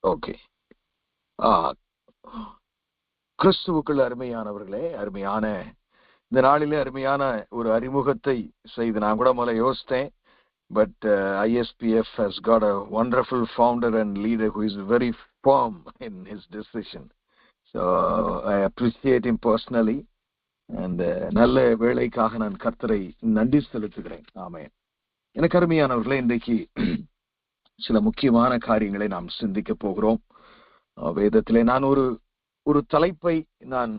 Okay. கிறிஸ்துவுக்குள் அருமையானவர்களே, அருமையான இந்த நாளிலே அருமையான ஒரு அறிமுகத்தை செய்து நான் கூட முதல்ல யோசித்தேன். But ISPF has got a wonderful founder and leader who is very firm in his decision. So I appreciate him personally. And நல்ல வேளைக்காக நான் கர்த்தரை நன்றி செலுத்துகிறேன். ஆமென். எனக்கு அருமையானவர்களே, இன்றைக்கு சில முக்கியமான காரியங்களை நாம் சிந்திக்க போகிறோம். வேதத்திலே நான் ஒரு தலைப்பை நான்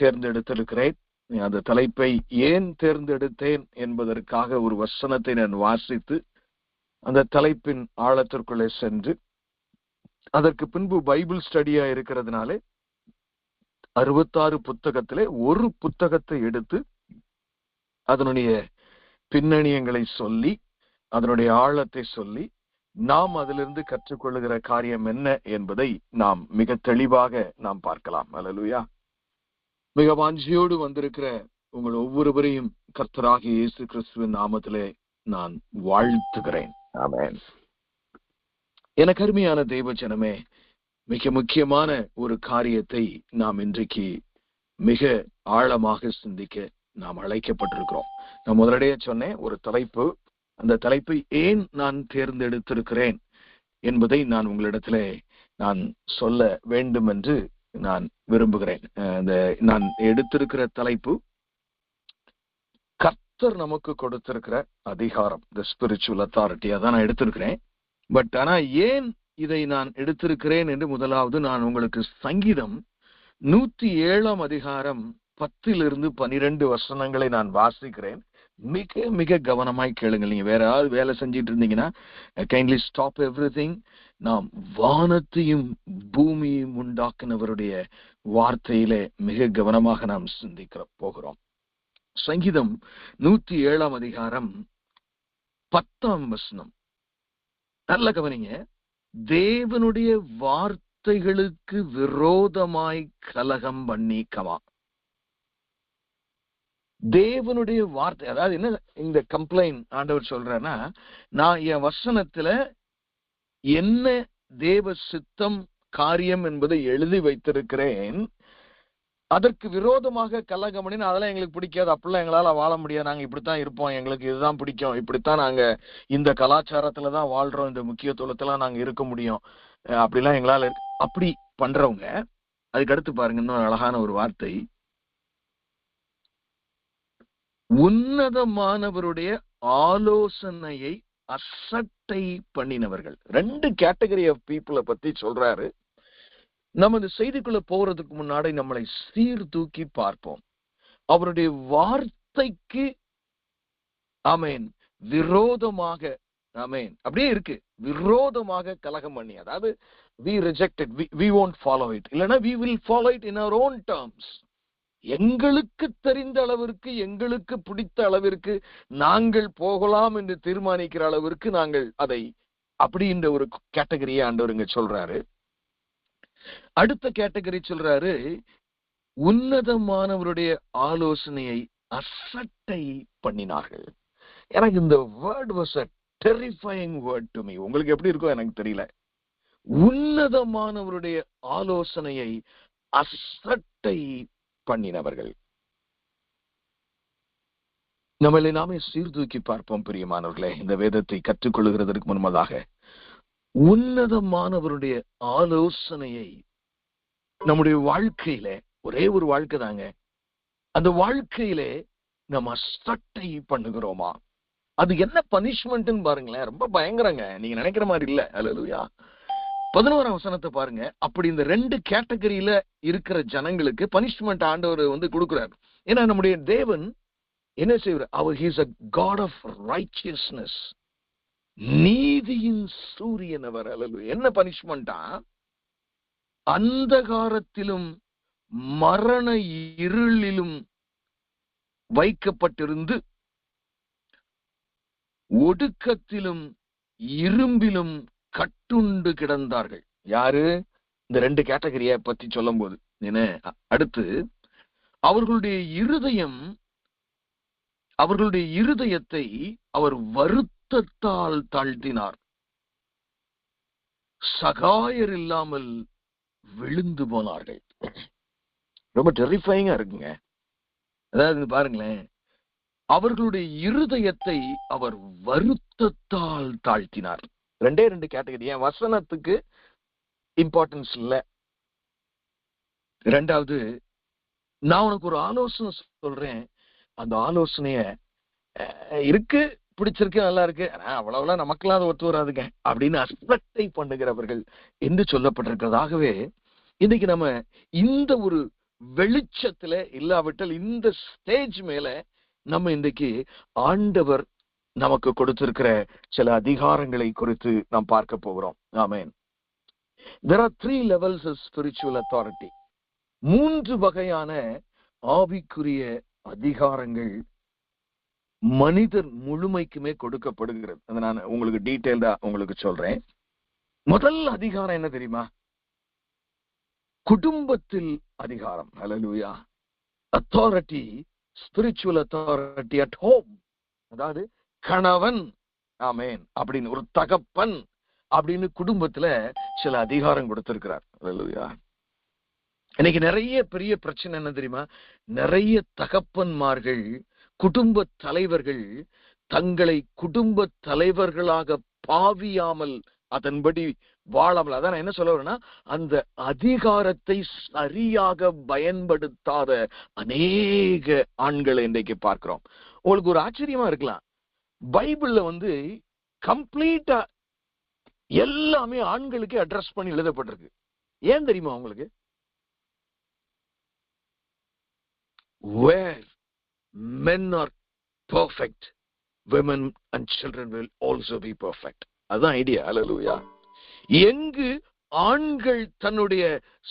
தேர்ந்தெடுத்திருக்கிறேன். அந்த தலைப்பை ஏன் தேர்ந்தெடுத்தேன் என்பதற்காக ஒரு வசனத்தை நான் வாசித்து அந்த தலைப்பின் ஆழத்திற்குள்ளே சென்று அதற்கு பின்பு பைபிள் ஸ்டடியா இருக்கிறதுனாலே 66 புத்தகத்திலே ஒரு புத்தகத்தை எடுத்து அதனுடைய பின்னணியங்களை சொல்லி அதனுடைய ஆழத்தை சொல்லி நாம் அதிலிருந்து கற்றுக்கொள்ளுகிற காரியம் என்ன என்பதை நாம் மிக தெளிவாக நாம் பார்க்கலாம். அல்லேலூயா. மிக வாஞ்சியோடு வந்திருக்கிற உங்கள் ஒவ்வொருவரையும் கர்த்தராகிய இயேசு கிறிஸ்துவின் நாமத்திலே நான் வாழ்த்துகிறேன். ஆமென். எனக்கு அருமையான தெய்வ ஜனமே, மிக முக்கியமான ஒரு காரியத்தை நாம் இன்றைக்கு மிக ஆழமாக சிந்திக்க நாம் அழைக்கப்பட்டிருக்கிறோம். நான் முதலடைய சொன்னேன், ஒரு தலைப்பு. அந்த தலைப்பை ஏன் நான் தேர்ந்தெடுத்திருக்கிறேன் என்பதை நான் உங்களிடத்திலே நான் சொல்ல வேண்டும் என்று நான் விரும்புகிறேன். நான் எடுத்திருக்கிற தலைப்பு கர்த்தர் நமக்கு கொடுத்திருக்கிற அதிகாரம், தி ஸ்பிரிச்சுவல் அத்தாரிட்டி. அதான் நான் எடுத்திருக்கிறேன். பட் ஆனா ஏன் இதை நான் எடுத்திருக்கிறேன் என்று முதலாவது நான் உங்களுக்கு சங்கீதம் 107 அதிகாரம் 10-12 வசனங்களை நான் வாசிக்கிறேன். மிக மிக கவனமாய் கேளுங்கள். நீங்க வேற யாராவது வேலை செஞ்சிட்டு இருந்தீங்கன்னா கைண்ட்லி ஸ்டாப் எவ்ரிதிங். நாம் வானத்தையும் பூமியையும் உண்டாக்குனவருடைய வார்த்தையிலே மிக கவனமாக நாம் சிந்திக்க போகிறோம். சங்கீதம் 107 அதிகாரம் 10 வசனம். நல்ல கவனிங்க. தேவனுடைய வார்த்தைகளுக்கு விரோதமாய் கலகம் பண்ணி கமா. தேவனுடைய வார்த்தை, அதாவது என்ன இந்த கம்ப்ளைண்ட் ஆண்டவர் சொல்றேன்னா, நான் என் வசனத்துல என்ன தேவ சித்தம் காரியம் என்பதை எழுதி வைத்திருக்கிறேன். அதற்கு விரோதமாக கலகம் பண்ணி அதெல்லாம் எங்களுக்கு பிடிக்காது, அப்படிலாம் எங்களால வாழ முடியாது, நாங்க இப்படித்தான் இருப்போம், எங்களுக்கு இதுதான் பிடிக்கும், இப்படித்தான் நாங்க இந்த கலாச்சாரத்துலதான் வாழ்றோம், இந்த முக்கியத்துவத்தெல்லாம் நாங்க இருக்க முடியும், அப்படிலாம் எங்களால அப்படி பண்றவங்க. அதுக்கு அடுத்து பாருங்க, இன்னும் அழகான ஒரு வார்த்தை, உன்னதமானவருடைய ஆலோசனையை அசட்டை பண்ணினவர்கள். 2 கேட்டகரி ஆஃப் பீப்புளை பத்தி சொல்றாரு. நம்ம இந்த செய்திக்குள்ள போறதுக்கு முன்னாடி நம்மளை சீர்தூக்கி பார்ப்போம். அவருடைய வார்த்தைக்கு ஆமேன் விரோதமாக, ஆமேன் அப்படியே இருக்கு, விரோதமாக கலகம் பண்ணி, அதாவது we rejected, we won't follow it, இல்லனா we will follow it in our own terms. எங்களுக்கு தெரிந்த அளவிற்கு, எங்களுக்கு பிடித்த அளவிற்கு நாங்கள் போகலாம் என்று தீர்மானிக்கிற அளவிற்கு நாங்கள் அதை அப்படின்ற ஒரு கேட்டகரியை ஆண்டவருங்க சொல்றாரு. அடுத்த கேட்டகரி சொல்றாரு, உன்னதமானவருடைய ஆலோசனையை அசட்டை பண்ணினார்கள். எனக்கு இந்த word was a terrifying word to me. உங்களுக்கு எப்படி இருக்கோ எனக்கு தெரியல. உன்னதமானவருடைய ஆலோசனையை அசட்டை பண்ணினவர்கள். நம்மளை நாமே சீர்தூக்கி பார்ப்போம் பிரியமானவர்களே. இந்த வேதத்தை கற்றுக்கொள்ளுகிறதற்கு முன்பதாக உன்னதமானவருடைய ஆலோசனையை நம்முடைய வாழ்க்கையில, ஒரே ஒரு வாழ்க்கை தாங்க, அந்த வாழ்க்கையிலே நம்ம அசட்டை பண்ணுகிறோமா? அது என்ன பனிஷ்மெண்ட்னு பாருங்களேன். ரொம்ப பயங்கரங்க, நீங்க நினைக்கிற மாதிரி இல்ல. அல்லேலூயா. 11ஆம் வசனத்தை பாருங்க. அப்படி இந்த 2 கேட்டகரியில இருக்கிற ஜனங்களுக்கு பனிஷ்மெண்ட் ஆண்டவர் கொடுக்கிறார். ஏன்னா நம்முடைய தேவன் என்ன செய்வார்? அவர் he is a God of righteousness. நீதியின் சூரியன் அவர். அல்லேலூயா. என்ன பனிஷ்மெண்டா? அந்தகாரத்திலும் மரண இருளிலும் வைக்கப்பட்டிருந்து ஒடுக்கத்திலும் இரும்பிலும் கட்டுண்டு கிடந்தார்கள். யாரு? இந்த 2 கேட்டகரியை பத்தி சொல்லும் போது என்ன அடுத்து, அவர்களுடைய இருதயத்தை அவர் வருத்தத்தால் தாழ்த்தினார். சகாயர் இல்லாமல் விழுந்து போனார்கள். ரொம்ப டெரிஃபைங்கா இருக்குங்க. அதாவது பாருங்களேன், அவர்களுடைய இருதயத்தை அவர் வருத்தத்தால் தாழ்த்தினார். 2 கேட்டகரி. என் வசனத்துக்கு இம்பார்ட்டன்ஸ் இல்ல. 2வது, நான் உனக்கு ஒரு ஆலோசனை சொல்றேன், அந்த ஆலோசனைய இருக்கு, பிடிச்சிருக்கு, நல்லா இருக்கு, அவ்வளவுலாம் நமக்கெல்லாம் அது ஒத்து வராதுங்க அப்படின்னு அஸ்பெக்டை பண்ணுகிறவர்கள் என்று சொல்லப்பட்டிருக்கிறதாகவே இன்னைக்கு நம்ம இந்த ஒரு வெளிச்சத்துல இல்லாவிட்டால் இந்த ஸ்டேஜ் மேல நம்ம இன்றைக்கு ஆண்டவர் நமக்கு கொடுத்திருக்கிற சில அதிகாரங்களை குறித்து நாம் பார்க்க போகிறோம். ஆமென். There are 3 levels of spiritual authority. 3 வகையான ஆவிக்குரிய அதிகாரங்கள் மனிதர் முழுமைக்குமே கொடுக்கப்படுகிறது. அதை நான் உங்களுக்கு டீடைல்டா உங்களுக்கு சொல்றேன். முதல் அதிகாரம் என்ன தெரியுமா? குடும்பத்தில் அதிகாரம். Hallelujah. Authority, spiritual authority at home. அதாவது கணவன், ஆமென், அப்படின்னு ஒரு தகப்பன் அப்படின்னு குடும்பத்துல சில அதிகாரம் கொடுத்திருக்கிறார். ஹல்லேலூயா. இன்னைக்கு நிறைய பெரிய பிரச்சனை என்ன தெரியுமா? நிறைய தகப்பன்மார்கள், குடும்ப தலைவர்கள் தங்களை குடும்ப தலைவர்களாக பாவியாமல், அதன்படி வாழாமல், அதான் என்ன சொல்ல வரேன்னா, அந்த அதிகாரத்தை சரியாக பயன்படுத்தாத அநேக ஆண்களை இன்றைக்கு பார்க்கிறோம். உங்களுக்கு ஒரு ஆச்சரியமா இருக்கலாம், பைபிள்ல கம்ப்ளீட்டா எல்லாமே ஆண்களுக்கு அட்ரஸ் பண்ணி எழுதப்பட்டிருக்கு. ஏன் தெரியுமா உங்களுக்கு? Where men are perfect, women and children will also be perfect. அதான் ஐடியா. ஹல்லேலூயா. எங்கு ஆண்கள் தன்னுடைய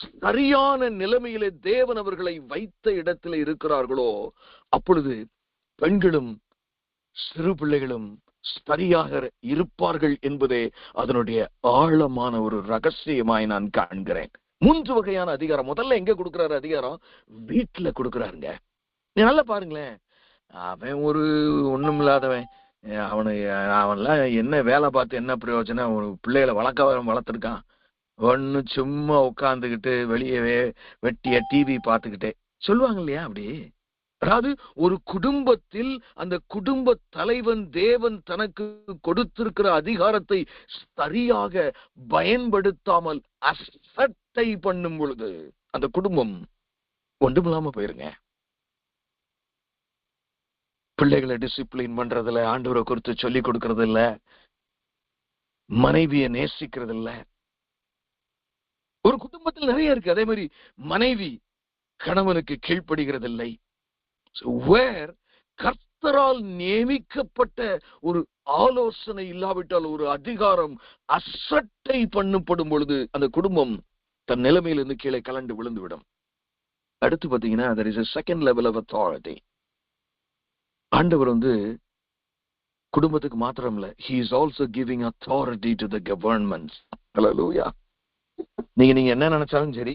சரியான நிலைமையிலே தேவன் அவர்களை வைத்த இடத்துல இருக்கிறார்களோ அப்பொழுது பெண்களும் சிறு பிள்ளைகளும் சரியாக இருப்பார்கள் என்பதே அதனுடைய ஆழமான ஒரு ரகசியமாய் நான் காண்கிறேன். 3 வகையான அதிகாரம். முதல்ல எங்க கொடுக்கிறாரு அதிகாரம்? வீட்டுல கொடுக்கிறாருங்க. நீ நல்லா பாருங்களேன், அவன் ஒரு ஒண்ணும் இல்லாதவன், அவன்லாம் என்ன வேலை பார்த்து என்ன பிரயோஜனம்? ஒரு பிள்ளைகளை வளர்த்துருக்கான், ஒன்னு சும்மா உட்கார்ந்துகிட்டு வெளியவே வெட்டிய டிவி பார்த்துக்கிட்டே சொல்லுவாங்க இல்லையா? அப்படி அதாவது ஒரு குடும்பத்தில் அந்த குடும்ப தலைவன் தேவன் தனக்கு கொடுத்திருக்கிற அதிகாரத்தை சரியாக பயன்படுத்தாமல் அசட்டை பண்ணும் பொழுது அந்த குடும்பம் ஒன்றுமில்லாம போயிருங்க. பிள்ளைகளை டிசிப்ளின் பண்றதுல, ஆண்டவரை குறித்து சொல்லி கொடுக்கறது இல்ல, மனைவியை நேசிக்கிறது இல்ல. ஒரு குடும்பத்தில் நிறைய இருக்கு. அதே மாதிரி மனைவி கணவனுக்கு கீழ்ப்படுகிறது இல்லை. கர்த்தரால் நியமிக்கப்பட்ட ஒரு ஆலோசனை இல்லாவிட்டால் ஒரு அதிகாரம் அசட்டை பண்ணப்படும் பொழுது அந்த குடும்பம் தன் நிலைமையிலிருந்து கீழே கலண்டு விழுந்து விடும். அடுத்து பாத்தீங்கன்னா, there is a second level of authority. ஆண்டவர் குடும்பத்துக்கு மாத்திரம் இல்ல, he is also giving authority to the governments. Hallelujah. நீங்க என்ன நினைச்சாலும் சரி,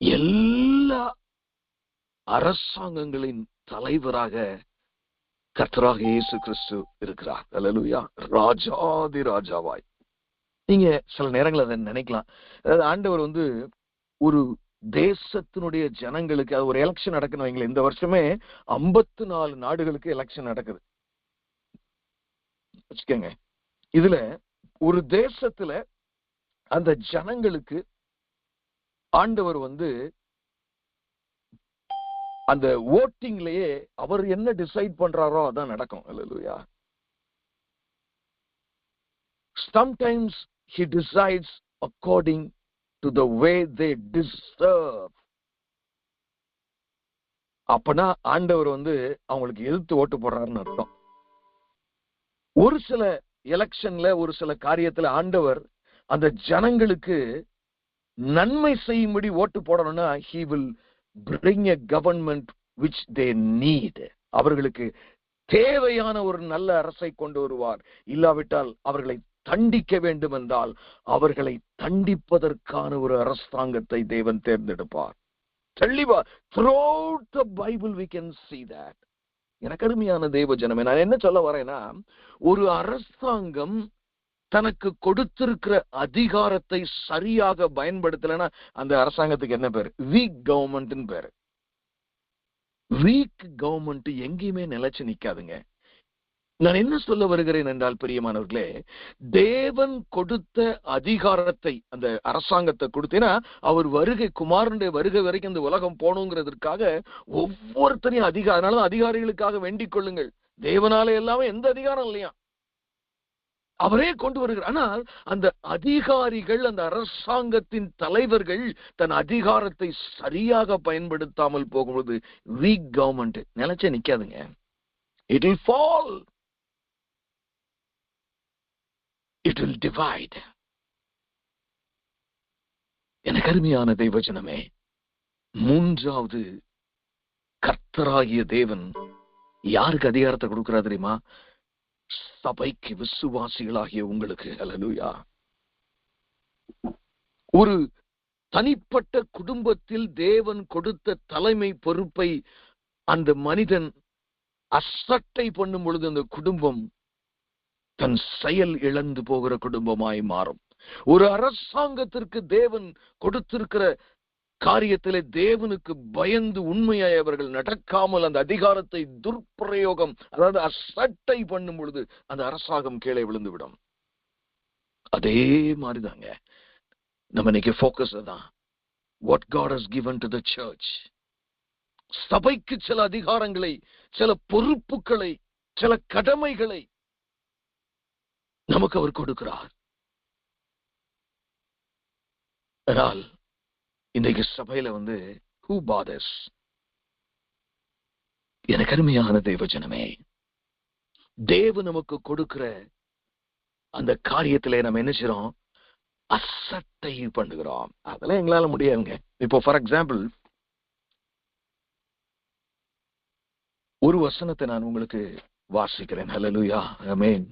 எல்லா அரசாங்கங்களின் தலைவராக கர்த்தராக இயேசு கிறிஸ்து இருக்கிறார். ஹல்லேலூயா. ராஜாதி ராஜாவாய். நீங்க சில நேரங்கள் அதை நினைக்கலாம், அதாவது ஆண்டவர் ஒரு தேசத்தினுடைய ஜனங்களுக்கு, அது ஒரு எலெக்ஷன் நடக்கணும் வைங்களேன். இந்த வருஷமே 54 நாடுகளுக்கு எலெக்ஷன் நடக்குது வச்சுக்கோங்க. இதுல ஒரு தேசத்துல அந்த ஜனங்களுக்கு ஆண்டவர் அந்த ஓட்டிங்லயே அவர் என்ன டிசைட் பண்றாரோ அதான் நடக்கும். ஹல்லேலூயா. Sometimes he decides according to the way they deserve. அப்பனா ஆண்டவர் அவங்களுக்கு எதிர்த்து ஓட்டு போடுறாருன்னு அர்த்தம். ஒரு சில எலெக்ஷன்ல, ஒரு சில காரியத்துல ஆண்டவர் அந்த ஜனங்களுக்கு நன்மை செய்யும்படி ஓட்டு போடணும்னா he will bring a government which they need. அவர்களுக்கு தேவையான ஒரு நல்ல அரசை கொண்டு வருவார். இல்லாவிட்டால் அவர்களை தண்டிக்க வேண்டும் என்றால் அவர்களை தண்டிப்பதற்கான ஒரு அரசாங்கத்தை தேவன் தேர்ந்தெடுப்பார். தெளிவா throughout the Bible we can see that. எனக்கு அருமையான தேவ ஜனமே, நான் என்ன சொல்ல வரேன்னா, ஒரு அரசாங்கம் தனக்கு கொடுத்திருக்கிற அதிகாரத்தை சரியாக பயன்படுத்தலைன்னா அந்த அரசாங்கத்துக்கு என்ன பேரு? வீக் கவர்மெண்ட் பேரு. வீக் கவர்மெண்ட் எங்கேயுமே நிலைச்சு நிக்காதுங்க. நான் என்ன சொல்ல வருகிறேன் என்றால், பிரியமானவர்களே, தேவன் கொடுத்த அதிகாரத்தை, அந்த அரசாங்கத்தை கொடுத்தேன்னா அவர் வருகை, குமாரனுடைய வருகை வரைக்கும் இந்த உலகம் போகணுங்கிறதுக்காக ஒவ்வொருத்தரையும் அதனாலதான் அதிகாரிகளுக்காக வேண்டிக் கொள்ளுங்கள். தேவனால எல்லாமே எந்த அதிகாரம் இல்லையா, அவரே கொண்டு வருகிறார். ஆனால் அந்த அதிகாரிகள், அந்த அரசாங்கத்தின் தலைவர்கள் தன் அதிகாரத்தை சரியாக பயன்படுத்தாமல் போகும்போது வீக் கவர்மெண்ட் நிலைச்சே நிக்காதுங்க. It will fall. It will divide. எனக்கு அருமையான தெய்வஜனமே, மூன்றாவது கர்த்தராகிய தேவன் யாருக்கு அதிகாரத்தை கொடுக்கிறார் தெரியுமா? சபைக்கு, விசுவாசிகளாகிய உங்களுக்கு. ஹல்லேலூயா. ஒரு தனிப்பட்ட குடும்பத்தில் தேவன் கொடுத்த தலைமை பொறுப்பை அந்த மனிதன் அசட்டை பண்ணும் பொழுது அந்த குடும்பம் தன் செயல் இழந்து போகிற குடும்பமாய் மாறும். ஒரு அரசாங்கத்திற்கு தேவன் கொடுத்திருக்கிற காரியத்திலே தேவனுக்கு பயந்து உண்மையாய் அவர்கள் நடக்காமல் அந்த அதிகாரத்தை துர்பிரயோகம், அதாவது அசட்டை பண்ணும் பொழுது அந்த அரசாங்கம் கீழே விழுந்துவிடும். அதே மாதிரிதாங்க நம்ம இன்னைக்கு போக்கஸ் தான். What God has given to the church. சபைக்கு சில அதிகாரங்களை, சில பொறுப்புகளை, சில கடமைகளை நமக்கு அவர் கொடுக்கிறார். ஆனால் இன்றைக்கு சபையில who bothers? எனக்கு அருமையான தேவஜனமே, தேவன் நமக்கு கொடுக்கிற அந்த காரியத்திலே நம்ம என்ன செய்றோம்? அசட்டை பண்ணுகிறோம். அதெல்லாம் எங்களால முடியாதுங்க. இப்போ ஃபார் எக்ஸாம்பிள் ஒரு வசனத்தை நான் உங்களுக்கு வாசிக்கிறேன். ஹல்லேலூயா, ஆமென்.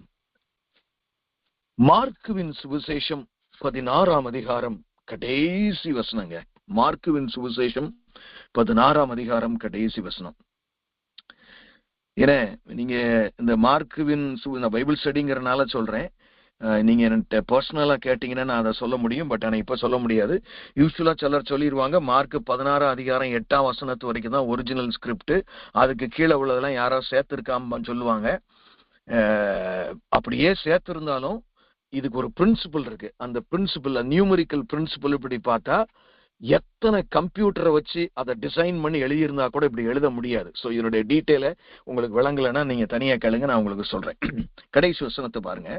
மார்க்குவின் சுவிசேஷம் 16ஆம் அதிகாரம் கடைசி வசனங்க. மார்க்குவின் சுவிசேஷம் 16ஆம் அதிகாரம் கடைசி வசனம். ஏன்னா நீங்க இந்த மார்க்குவின் பைபிள் ஸ்டடிங்கிறனால சொல்றேன். நீங்க என்கிட்ட பர்சனலா கேட்டீங்கன்னா நான் அதை சொல்ல முடியும். பட் ஆனா இப்ப சொல்ல முடியாது. யூஸ்வலா சிலர் சொல்லிடுவாங்க மார்க் 16ஆம் அதிகாரம் 8ஆம் வசனத்து வரைக்கும் தான் ஒரிஜினல் ஸ்கிரிப்ட், அதுக்கு கீழே உள்ளதெல்லாம் யாரோ சேர்த்திருக்காம சொல்லுவாங்க. அப்படியே சேர்த்திருந்தாலும் இதுக்கு ஒரு பிரின்சிபல் இருக்கு. அந்த பிரின்சிபல், நியூமரிக்கல் பிரின்சிபல் இப்படி பார்த்தா எத்தனை கம்ப்யூட்டரை வச்சு அதை டிசைன் பண்ணி எழுதியிருந்தா கூட இப்படி எழுத முடியாது. ஸோ இதனுடைய டீட்டெயில உங்களுக்கு விளங்கலைன்னா நீங்க தனியா கேளுங்க, நான் உங்களுக்கு சொல்றேன். கடைசி வசனத்தை பாருங்க.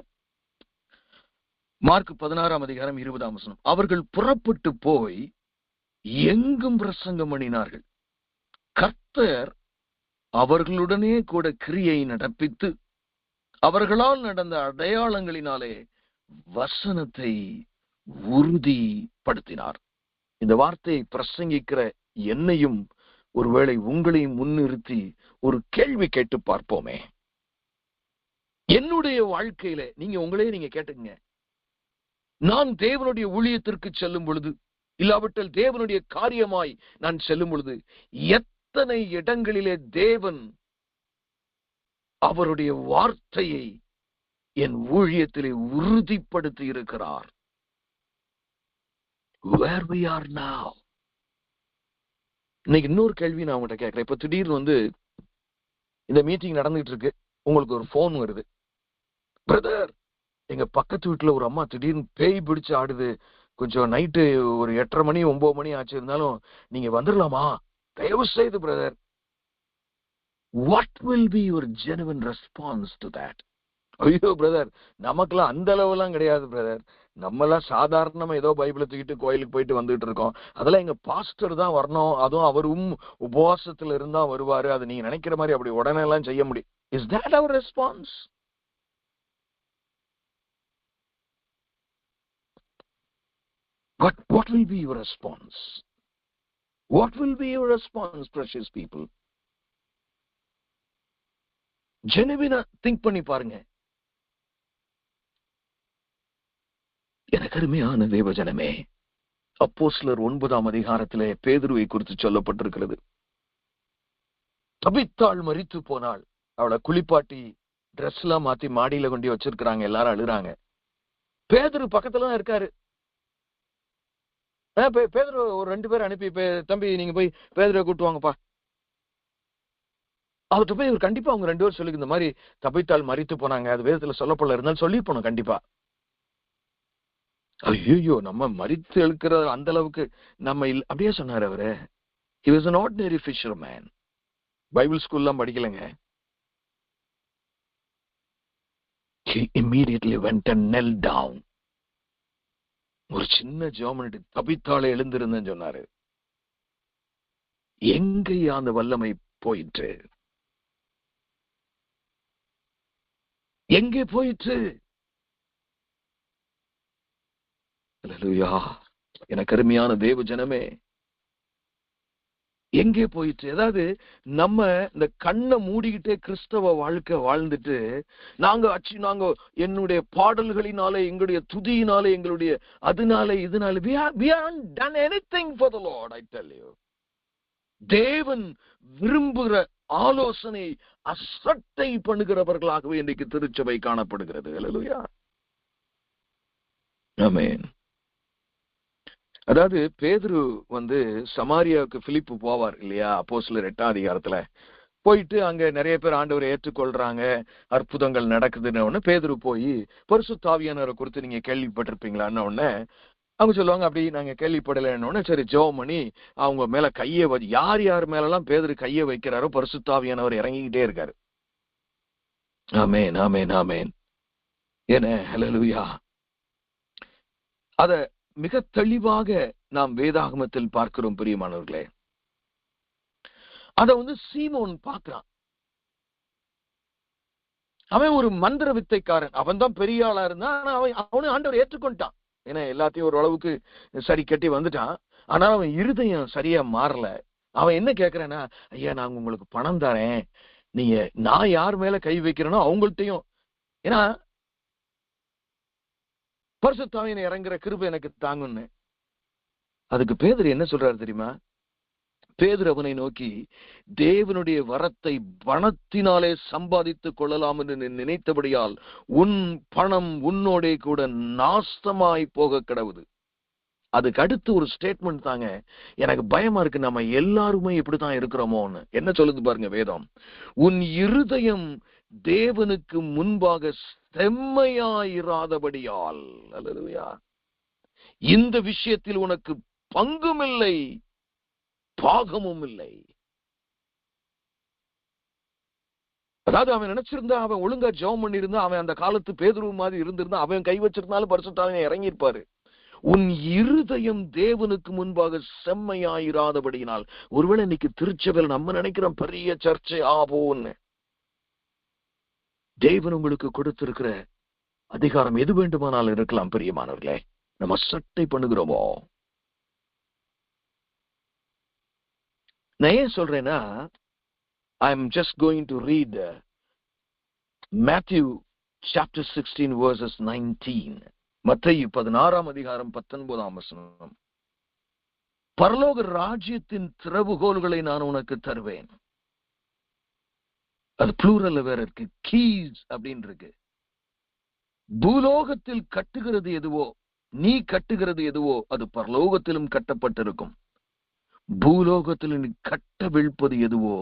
மார்க் 16ஆம் அதிகாரம் 20ஆம் வசனம். அவர்கள் புறப்பட்டு போய் எங்கும் பிரசங்கம் பண்ணினார்கள். கர்த்தர் அவர்களுடனே கூட கிரியை நடப்பித்து அவர்களால் நடந்த அடையாளங்களினாலே வசனத்தை உறுதிப்படுத்தினார். இந்த வார்த்தையை பிரசங்கிக்கிற என்னையும் ஒருவேளை உங்களையும் முன்னிறுத்தி ஒரு கேள்வி கேட்டு பார்ப்போமே. என்னுடைய வாழ்க்கையில நீங்க கேட்டுக்கங்க. நான் தேவனுடைய ஊழியத்திற்கு செல்லும் பொழுது, இல்லாவிட்டால் தேவனுடைய காரியமாய் நான் செல்லும் பொழுது, எத்தனை இடங்களிலே தேவன் அவருடைய வார்த்தையை என் ஊழியத்திலே உறுதிப்படுத்தி இருக்கிறார். Where we are now. இன்னைக்கு இன்னொரு கேள்வி நான் உங்கள்கிட்ட கேட்கிறேன். இப்ப திடீர்னு இந்த மீட்டிங் நடந்துட்டு இருக்கு, உங்களுக்கு ஒரு போன் வருது. பிரதர், எங்க பக்கத்து வீட்டுல ஒரு அம்மா திடீர்னு பேய் பிடிச்சு ஆடுது, கொஞ்சம் நைட்டு ஒரு 8:30 மணி 9 மணி ஆச்சு, இருந்தாலும் நீங்க வந்துடலாமா தயவு செய்து brother. What will be your genuine response to that? ஐயோ பிரதர், நமக்கெல்லாம் அந்த அளவுலாம் கிடையாது பிரதர். நம்மெல்லாம் சாதாரணமா ஏதோ பைபிளை தூக்கிட்டு கோயிலுக்கு போயிட்டு வந்துட்டு இருக்கோம். அதெல்லாம் எங்க பாஸ்டர் தான் வரணும், அதுவும் அவரும் உபவாசத்துல இருந்தா வருவாரு. அது நீங்க நினைக்கிற மாதிரி அப்படி உடனே எல்லாம் செய்ய முடியும். Is that our response? What will be your response? What will be your response, precious people? ஜெனுவினா திங்க் பண்ணி பாருங்க. எனக்கு அருமையான தேவஜனமே, அப்போஸ்தலர் 9ஆம் அதிகாரத்திலே பேதுருவை குறித்து சொல்லப்பட்டிருக்கிறது. தபித்தாள் மரித்து போனாள். அவளை குளிப்பாட்டி டிரெஸ் எல்லாம் மாத்தி மாடியில கொண்டு வச்சிருக்கிறாங்க. எல்லாரும் அழுறாங்க. பேதுரு பக்கத்துல தான் இருக்காரு. பேதுரு ஒரு 2 பேர் அனுப்பி, தம்பி நீங்க போய் பேதுருவை கூட்டு வாங்கப்பா. அவர்கிட்ட போய் இவர் கண்டிப்பா அவங்க 2 பேரும் சொல்லி, இந்த மாதிரி தபித்தாள் மரித்து போனாங்க, அது வேதத்துல சொல்லப்படல, இருந்தாலும் சொல்லி போனோம் கண்டிப்பா. ஐயோ, நம்ம மரித்து எழுக்கிற அந்த அளவுக்கு நம்ம அப்படியே சொன்னாரு அவரு. He was an ordinary fisherman. Bible ஸ்கூல்லாம் படிக்கலங்க. He immediately went and knelt down. ஒரு சின்ன ஜெபம், தபித்தாளை எழுந்திருந்தேன்னு சொன்னாரு. எங்கேயா அந்த வல்லமை போயிற்று? எங்கே போயிற்று? அல்லேலூயா. எனக்கு அருமையான தேவ ஜனமே, எங்கே போயிற்று? அதாவது நம்ம இந்த கண்ணை மூடிக்கிட்டே கிறிஸ்தவ வாழ்க்கை வாழ்ந்துட்டு, நாங்க என்னுடைய பாடல்களினாலே, எங்களுடைய துதியினாலே, எங்களுடைய அதனால இதனால we haven't done anything for the Lord. I tell you, தேவன் விரும்புகிற ஆலோசனை அசட்டை பண்ணுகிறவர்களாகவே இன்றைக்கு திருச்சபை காணப்படுகிறது. அல்லேலூயா, ஆமென். அதாவது பேதுரு சமாரியாவுக்கு பிலிப்பு போவார் இல்லையா, அப்போஸ்தலர் 8ஆம் அதிகாரத்துல போயிட்டு அங்க நிறைய பேர் ஆண்டவரை ஏற்றுக்கொள்றாங்க, அற்புதங்கள் நடக்குதுன்னு உடனே பேதுரு போய் பரிசுத்த ஆவியானவரை குறித்து நீங்க கேள்விப்பட்டிருப்பீங்களான்னு உடனே அவங்க சொல்லுவாங்க, அப்படி நாங்க கேள்விப்படலைன்னு உடனே சரி ஜெபம் பண்ணி அவங்க மேல கையை யார் மேலெல்லாம் பேதுரு கையை வைக்கிறாரோ பரிசுத்த ஆவியானவர் இறங்கிக்கிட்டே இருக்காரு. ஆமென், ஆமென், ஆமென். ஏன ஹல்லேலூயா. அத மிக தெளிவாக நாம் வேதாகமத்தில் பார்க்கிறோம் பிரியமானவர்களே. அத சீமோன் பார்க்கிறான். அவன் ஒரு மந்திர வித்தைக்காரன், அவன் தான் பெரிய ஆளா இருந்தான். ஆனா அவனு ஆண்டவர் ஏற்றுக்கொண்டான். ஏன்னா எல்லாத்தையும் ஒரு அளவுக்கு சரி கட்டி வந்துட்டான். ஆனா அவன் இருதயம் சரியா மாறல. அவன் என்ன கேட்கிறான்னா, ஐயா நாங்க உங்களுக்கு பணம் தரேன், நீங்க நான் யார் மேல கை வைக்கிறேனோ அவங்கள்ட்டையும், ஏன்னா பரிசுத்த ஆவியானவர் இறங்குற கிருபை எனக்கு தாங்குன்னு. அதுக்கு பேதுரு என்ன சொல்றாரு தெரியுமா? பேதுரு அவனை நோக்கி, தேவனுடைய வரத்தை பணத்தினாலே சம்பாதித்துக் கொள்ளலாம் என்று நினைத்தபடியால் உன் பணம் உன்னோடே கூட நாசமாய் போக கடவுது. அதுக்கு அடுத்து ஒரு ஸ்டேட்மெண்ட் தாங்க எனக்கு பயமா இருக்கு. நம்ம எல்லாருமே இப்படித்தான் இருக்கிறோமோன்னு. என்ன சொல்லுது பாருங்க வேதம், உன் இருதயம் தேவனுக்கு முன்பாக செம்மையாயிராதபடியால், அல்லேலூயா, இந்த விஷயத்தில் உனக்கு பங்கும் இல்லை பாகமும் இல்லை. அதாவது அவன் நினைச்சிருந்தா, அவன் ஒழுங்கா ஜெபம் பண்ணிருந்தா, அவன் அந்த காலத்து பேதுரு மாதிரி இருந்திருந்தா, அவன் கை வச்சிருந்தாலும் பரிசுத்த ஆவியானவர் இறங்கியிருப்பாரு. உன் இருதயம் தேவனுக்கு முன்பாக செம்மையாயிராதபடியினால். ஒருவேளை இன்னைக்கு திருச்சபையில் நம்ம நினைக்கிறோம் பெரிய சர்ச்சை ஆவோன்னு. தேவன் உங்களுக்கு கொடுத்திருக்கிற அதிகாரம் எது வேண்டுமானாலும் இருக்கலாம் பிரியமானவர்களே. நம்ம சட்டை பண்ணுகிறோமோ? நான் ஏன் சொல்றேன்னா, I'm just going to read Matthew chapter 16 verses 19. மத்தேயு 16ஆம் அதிகாரம் 19ஆம் வசனம். பரலோக ராஜ்யத்தின் திறவுகோல்களை நான் உனக்கு தருவேன். அது ப்ளூரல்ல வேற இருக்கு, கீஸ் அப்படின்னு இருக்கு. பூலோகத்தில் கட்டுகிறது எதுவோ, நீ கட்டுகிறது எதுவோ அது பரலோகத்திலும் கட்டப்பட்டிருக்கும். பூலோகத்தில் நீ கட்டவிழ்ப்பது எதுவோ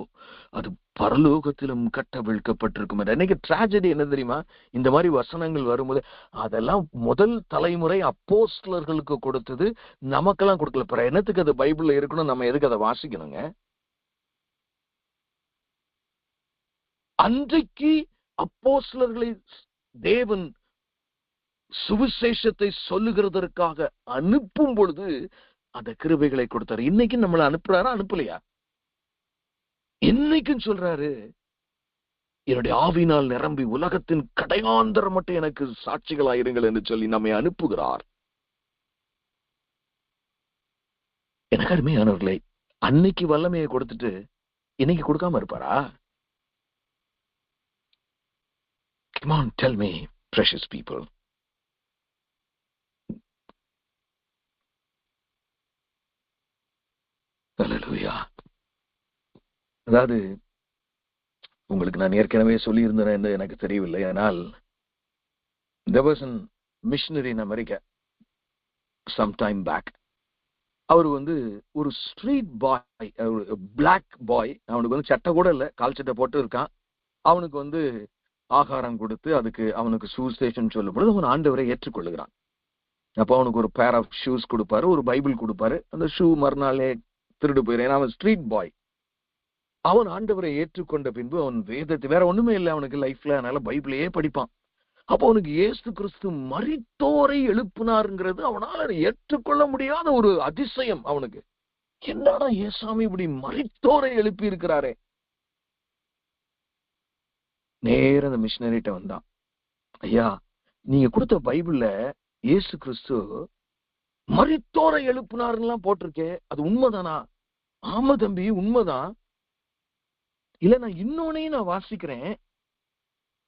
அது பரலோகத்திலும் கட்டவிழ்க்கப்பட்டிருக்கும். இன்னைக்கு டிராஜடி என்ன தெரியுமா? இந்த மாதிரி வசனங்கள் வரும்போது அதெல்லாம் முதல் தலைமுறை அப்போஸ்தலர்களுக்கு கொடுத்தது, நமக்கெல்லாம் கொடுக்கல. பிற என்னத்துக்கு அது பைபிள்ல இருக்கணும்? நம்ம எதுக்கு அதை வாசிக்கணுங்க? அன்றைக்கு அப்போஸ்தலர்களை தேவன் சுவிசேஷத்தை சொல்லுகிறதற்காக அனுப்பும் பொழுது அந்த கிருபைகளை கொடுத்தாரு. இன்னைக்கு நம்மளை அனுப்புறாரா அனுப்பலையா? இன்னைக்கும் சொல்றாரு, என்னுடைய ஆவினால் நிரம்பி உலகத்தின் கடையாந்தரம் மட்டும் எனக்கு சாட்சிகளாயிருங்கள் என்று சொல்லி நம்மை அனுப்புகிறார். எனக்கு அருமையானவர்களே, அன்னைக்கு வல்லமையை கொடுத்துட்டு இன்னைக்கு கொடுக்காம இருப்பாரா? Come on, tell me, precious people. Hallelujah. அதாவது உங்களுக்கு நான் ஏற்கனவே சொல்லியிருந்தேன் என்று எனக்கு தெரியவில்லை. ஆனால் there was an missionary in America some time back. அவர் ஒரு ஸ்ட்ரீட் பாய், பிளாக் பாய், அவனுக்கு சட்டை கூட இல்லை, கால் சட்டை போட்டு இருக்கான். அவனுக்கு ஆகாரம் கொடுத்து அதுக்கு அவனுக்கு சுவிசேஷம் சொல்லப்படுது. அவன் ஆண்டவரை ஏற்றுக்கொள்ளுகிறான். அப்போ அவனுக்கு ஒரு பேர் ஆஃப் ஷூஸ் கொடுப்பாரு, ஒரு பைபிள் கொடுப்பாரு. அந்த ஷூ மறுநாளே திருடு போயிடுறேன். அவன் ஸ்ட்ரீட் பாய். அவன் ஆண்டவரை ஏற்றுக்கொண்ட பின்பு அவன் வேதத்தை வேற ஒண்ணுமே இல்லை அவனுக்கு லைஃப்ல, அதனால பைபிளையே படிப்பான். அப்போ அவனுக்கு இயேசு கிறிஸ்து மரித்தோரை எழுப்பினாருங்கிறது அவனால ஏற்றுக்கொள்ள முடியாத ஒரு அதிசயம். அவனுக்கு என்னடா ஏசாமி இப்படி மரித்தோரை எழுப்பி இருக்கிறாரே. நேர அந்த மிஷனரிட்ட வந்தான். ஐயா, நீங்க கொடுத்த பைபிள்ல இயேசு கிறிஸ்து மரித்தோரை எழுப்பினாருன்னு போட்டிருக்கே, அது உண்மைதானா? ஆமா தம்பி, உண்மைதான். இல்ல, நான் இன்னொன்னையும் நான் வாசிக்கிறேன்.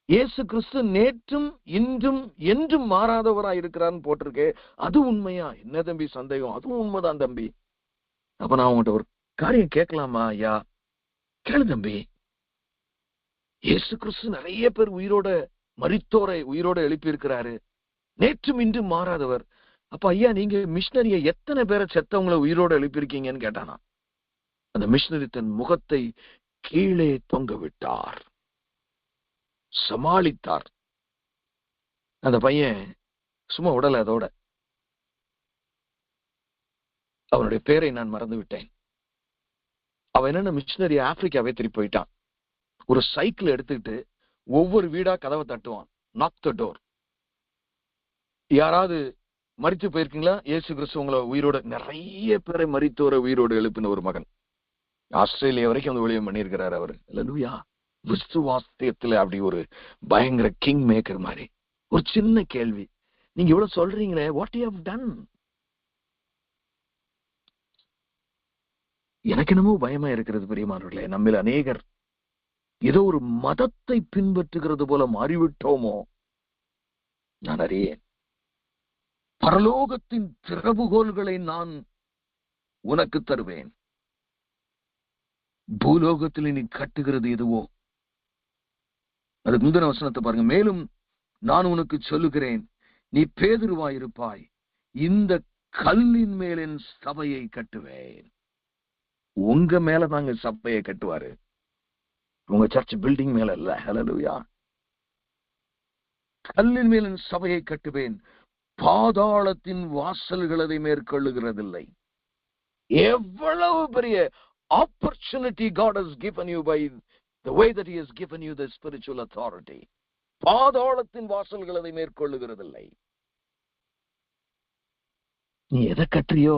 இயேசு கிறிஸ்து நேற்றும் இன்றும் என்றும் மாறாதவராய் இருக்கிறார்னு போட்டிருக்கே, அது உண்மையா? என்ன தம்பி சந்தேகம்? அதுவும் உண்மைதான் தம்பி. அப்ப நான் உங்ககிட்ட ஒரு காரியம் கேட்கலாமா? ஐயா, கேளு தம்பி. இயேசு கிறிஸ்து நிறைய பேர் மரித்தோரை உயிரோட எழுப்பி இருக்கிறாரு, நேற்றும் இன்றும் மாறாதவர். அப்ப ஐயா, நீங்க மிஷனரிய எத்தனை பேரை செத்தவங்களை உயிரோட எழுப்பியிருக்கீங்கன்னு கேட்டானா. அந்த மிஷனரி தன் முகத்தை கீழே தொங்க விட்டார், சமாளித்தார். அந்த பையன் சும்மா உடல. அதோட அவனுடைய பேரை நான் மறந்து விட்டேன். அவன் என்னென்ன மிஷனரி ஆப்பிரிக்காவே திருப்பி போயிட்டான். ஒரு சைக்கிள் எடுத்துக்கிட்டு ஒவ்வொரு வீடா கதவை தட்டுவான், நாக் த டோர். யாராவது மரித்து போயிருக்கீங்களா? இயேசு கிறிஸ்து உங்களை உயிரோட, நிறைய பேரை மரித்தோரை உயிரோடு எழுப்பின ஒரு மகன். ஆஸ்திரேலியா வரைக்கும் அந்த ஊழியம் பண்ணியிருக்கிறார் அவர். அல்லேலூயா. விசுவாசத்துல அப்படி ஒரு பயங்கர கிங் மேக்கர் மாதிரி. ஒரு சின்ன கேள்வி, நீங்க இவ்வளவு சொல்றீங்களே, வாட் யூ ஹவ் டன்? எனக்கு என்னமோ பயமா இருக்கிறது பிரியமானவர்களே. நம்மில் அநேகர் ஏதோ ஒரு மதத்தை பின்பற்றுகிறது போல மாறிவிட்டோமோ? நான் அறியேன். பரலோகத்தின் திறவுகோல்களை நான் உனக்கு தருவேன், பூலோகத்தில் நீ கட்டுகிறது எதுவோ. அதுக்கு முந்தின வசனத்தை பாருங்க. மேலும் நான் உனக்கு சொல்லுகிறேன், நீ பேதுருவாயிருப்பாய், இந்த கல்லின் மேல் என் சபையை கட்டுவேன். உங்க மேல தாங்க சபையை கட்டுவாரு, உங்க சர்ச் பில்டிங் மேல இல்ல. ஹல்லேலூயா. கல்லின் மேல் என் சபையை கட்டுவேன், பாதாளத்தின் வாசல்கள் அதை மேற்கொள்ளுகிறதில்லை. எவ்வளவு பெரிய opportunity God has given you by the way that he has given you the spiritual authority. பாதாளத்தின் வாசல்கள் அதை மேற்கொள்ளுகிறதில்லை. நீ எதை கட்டுறியோ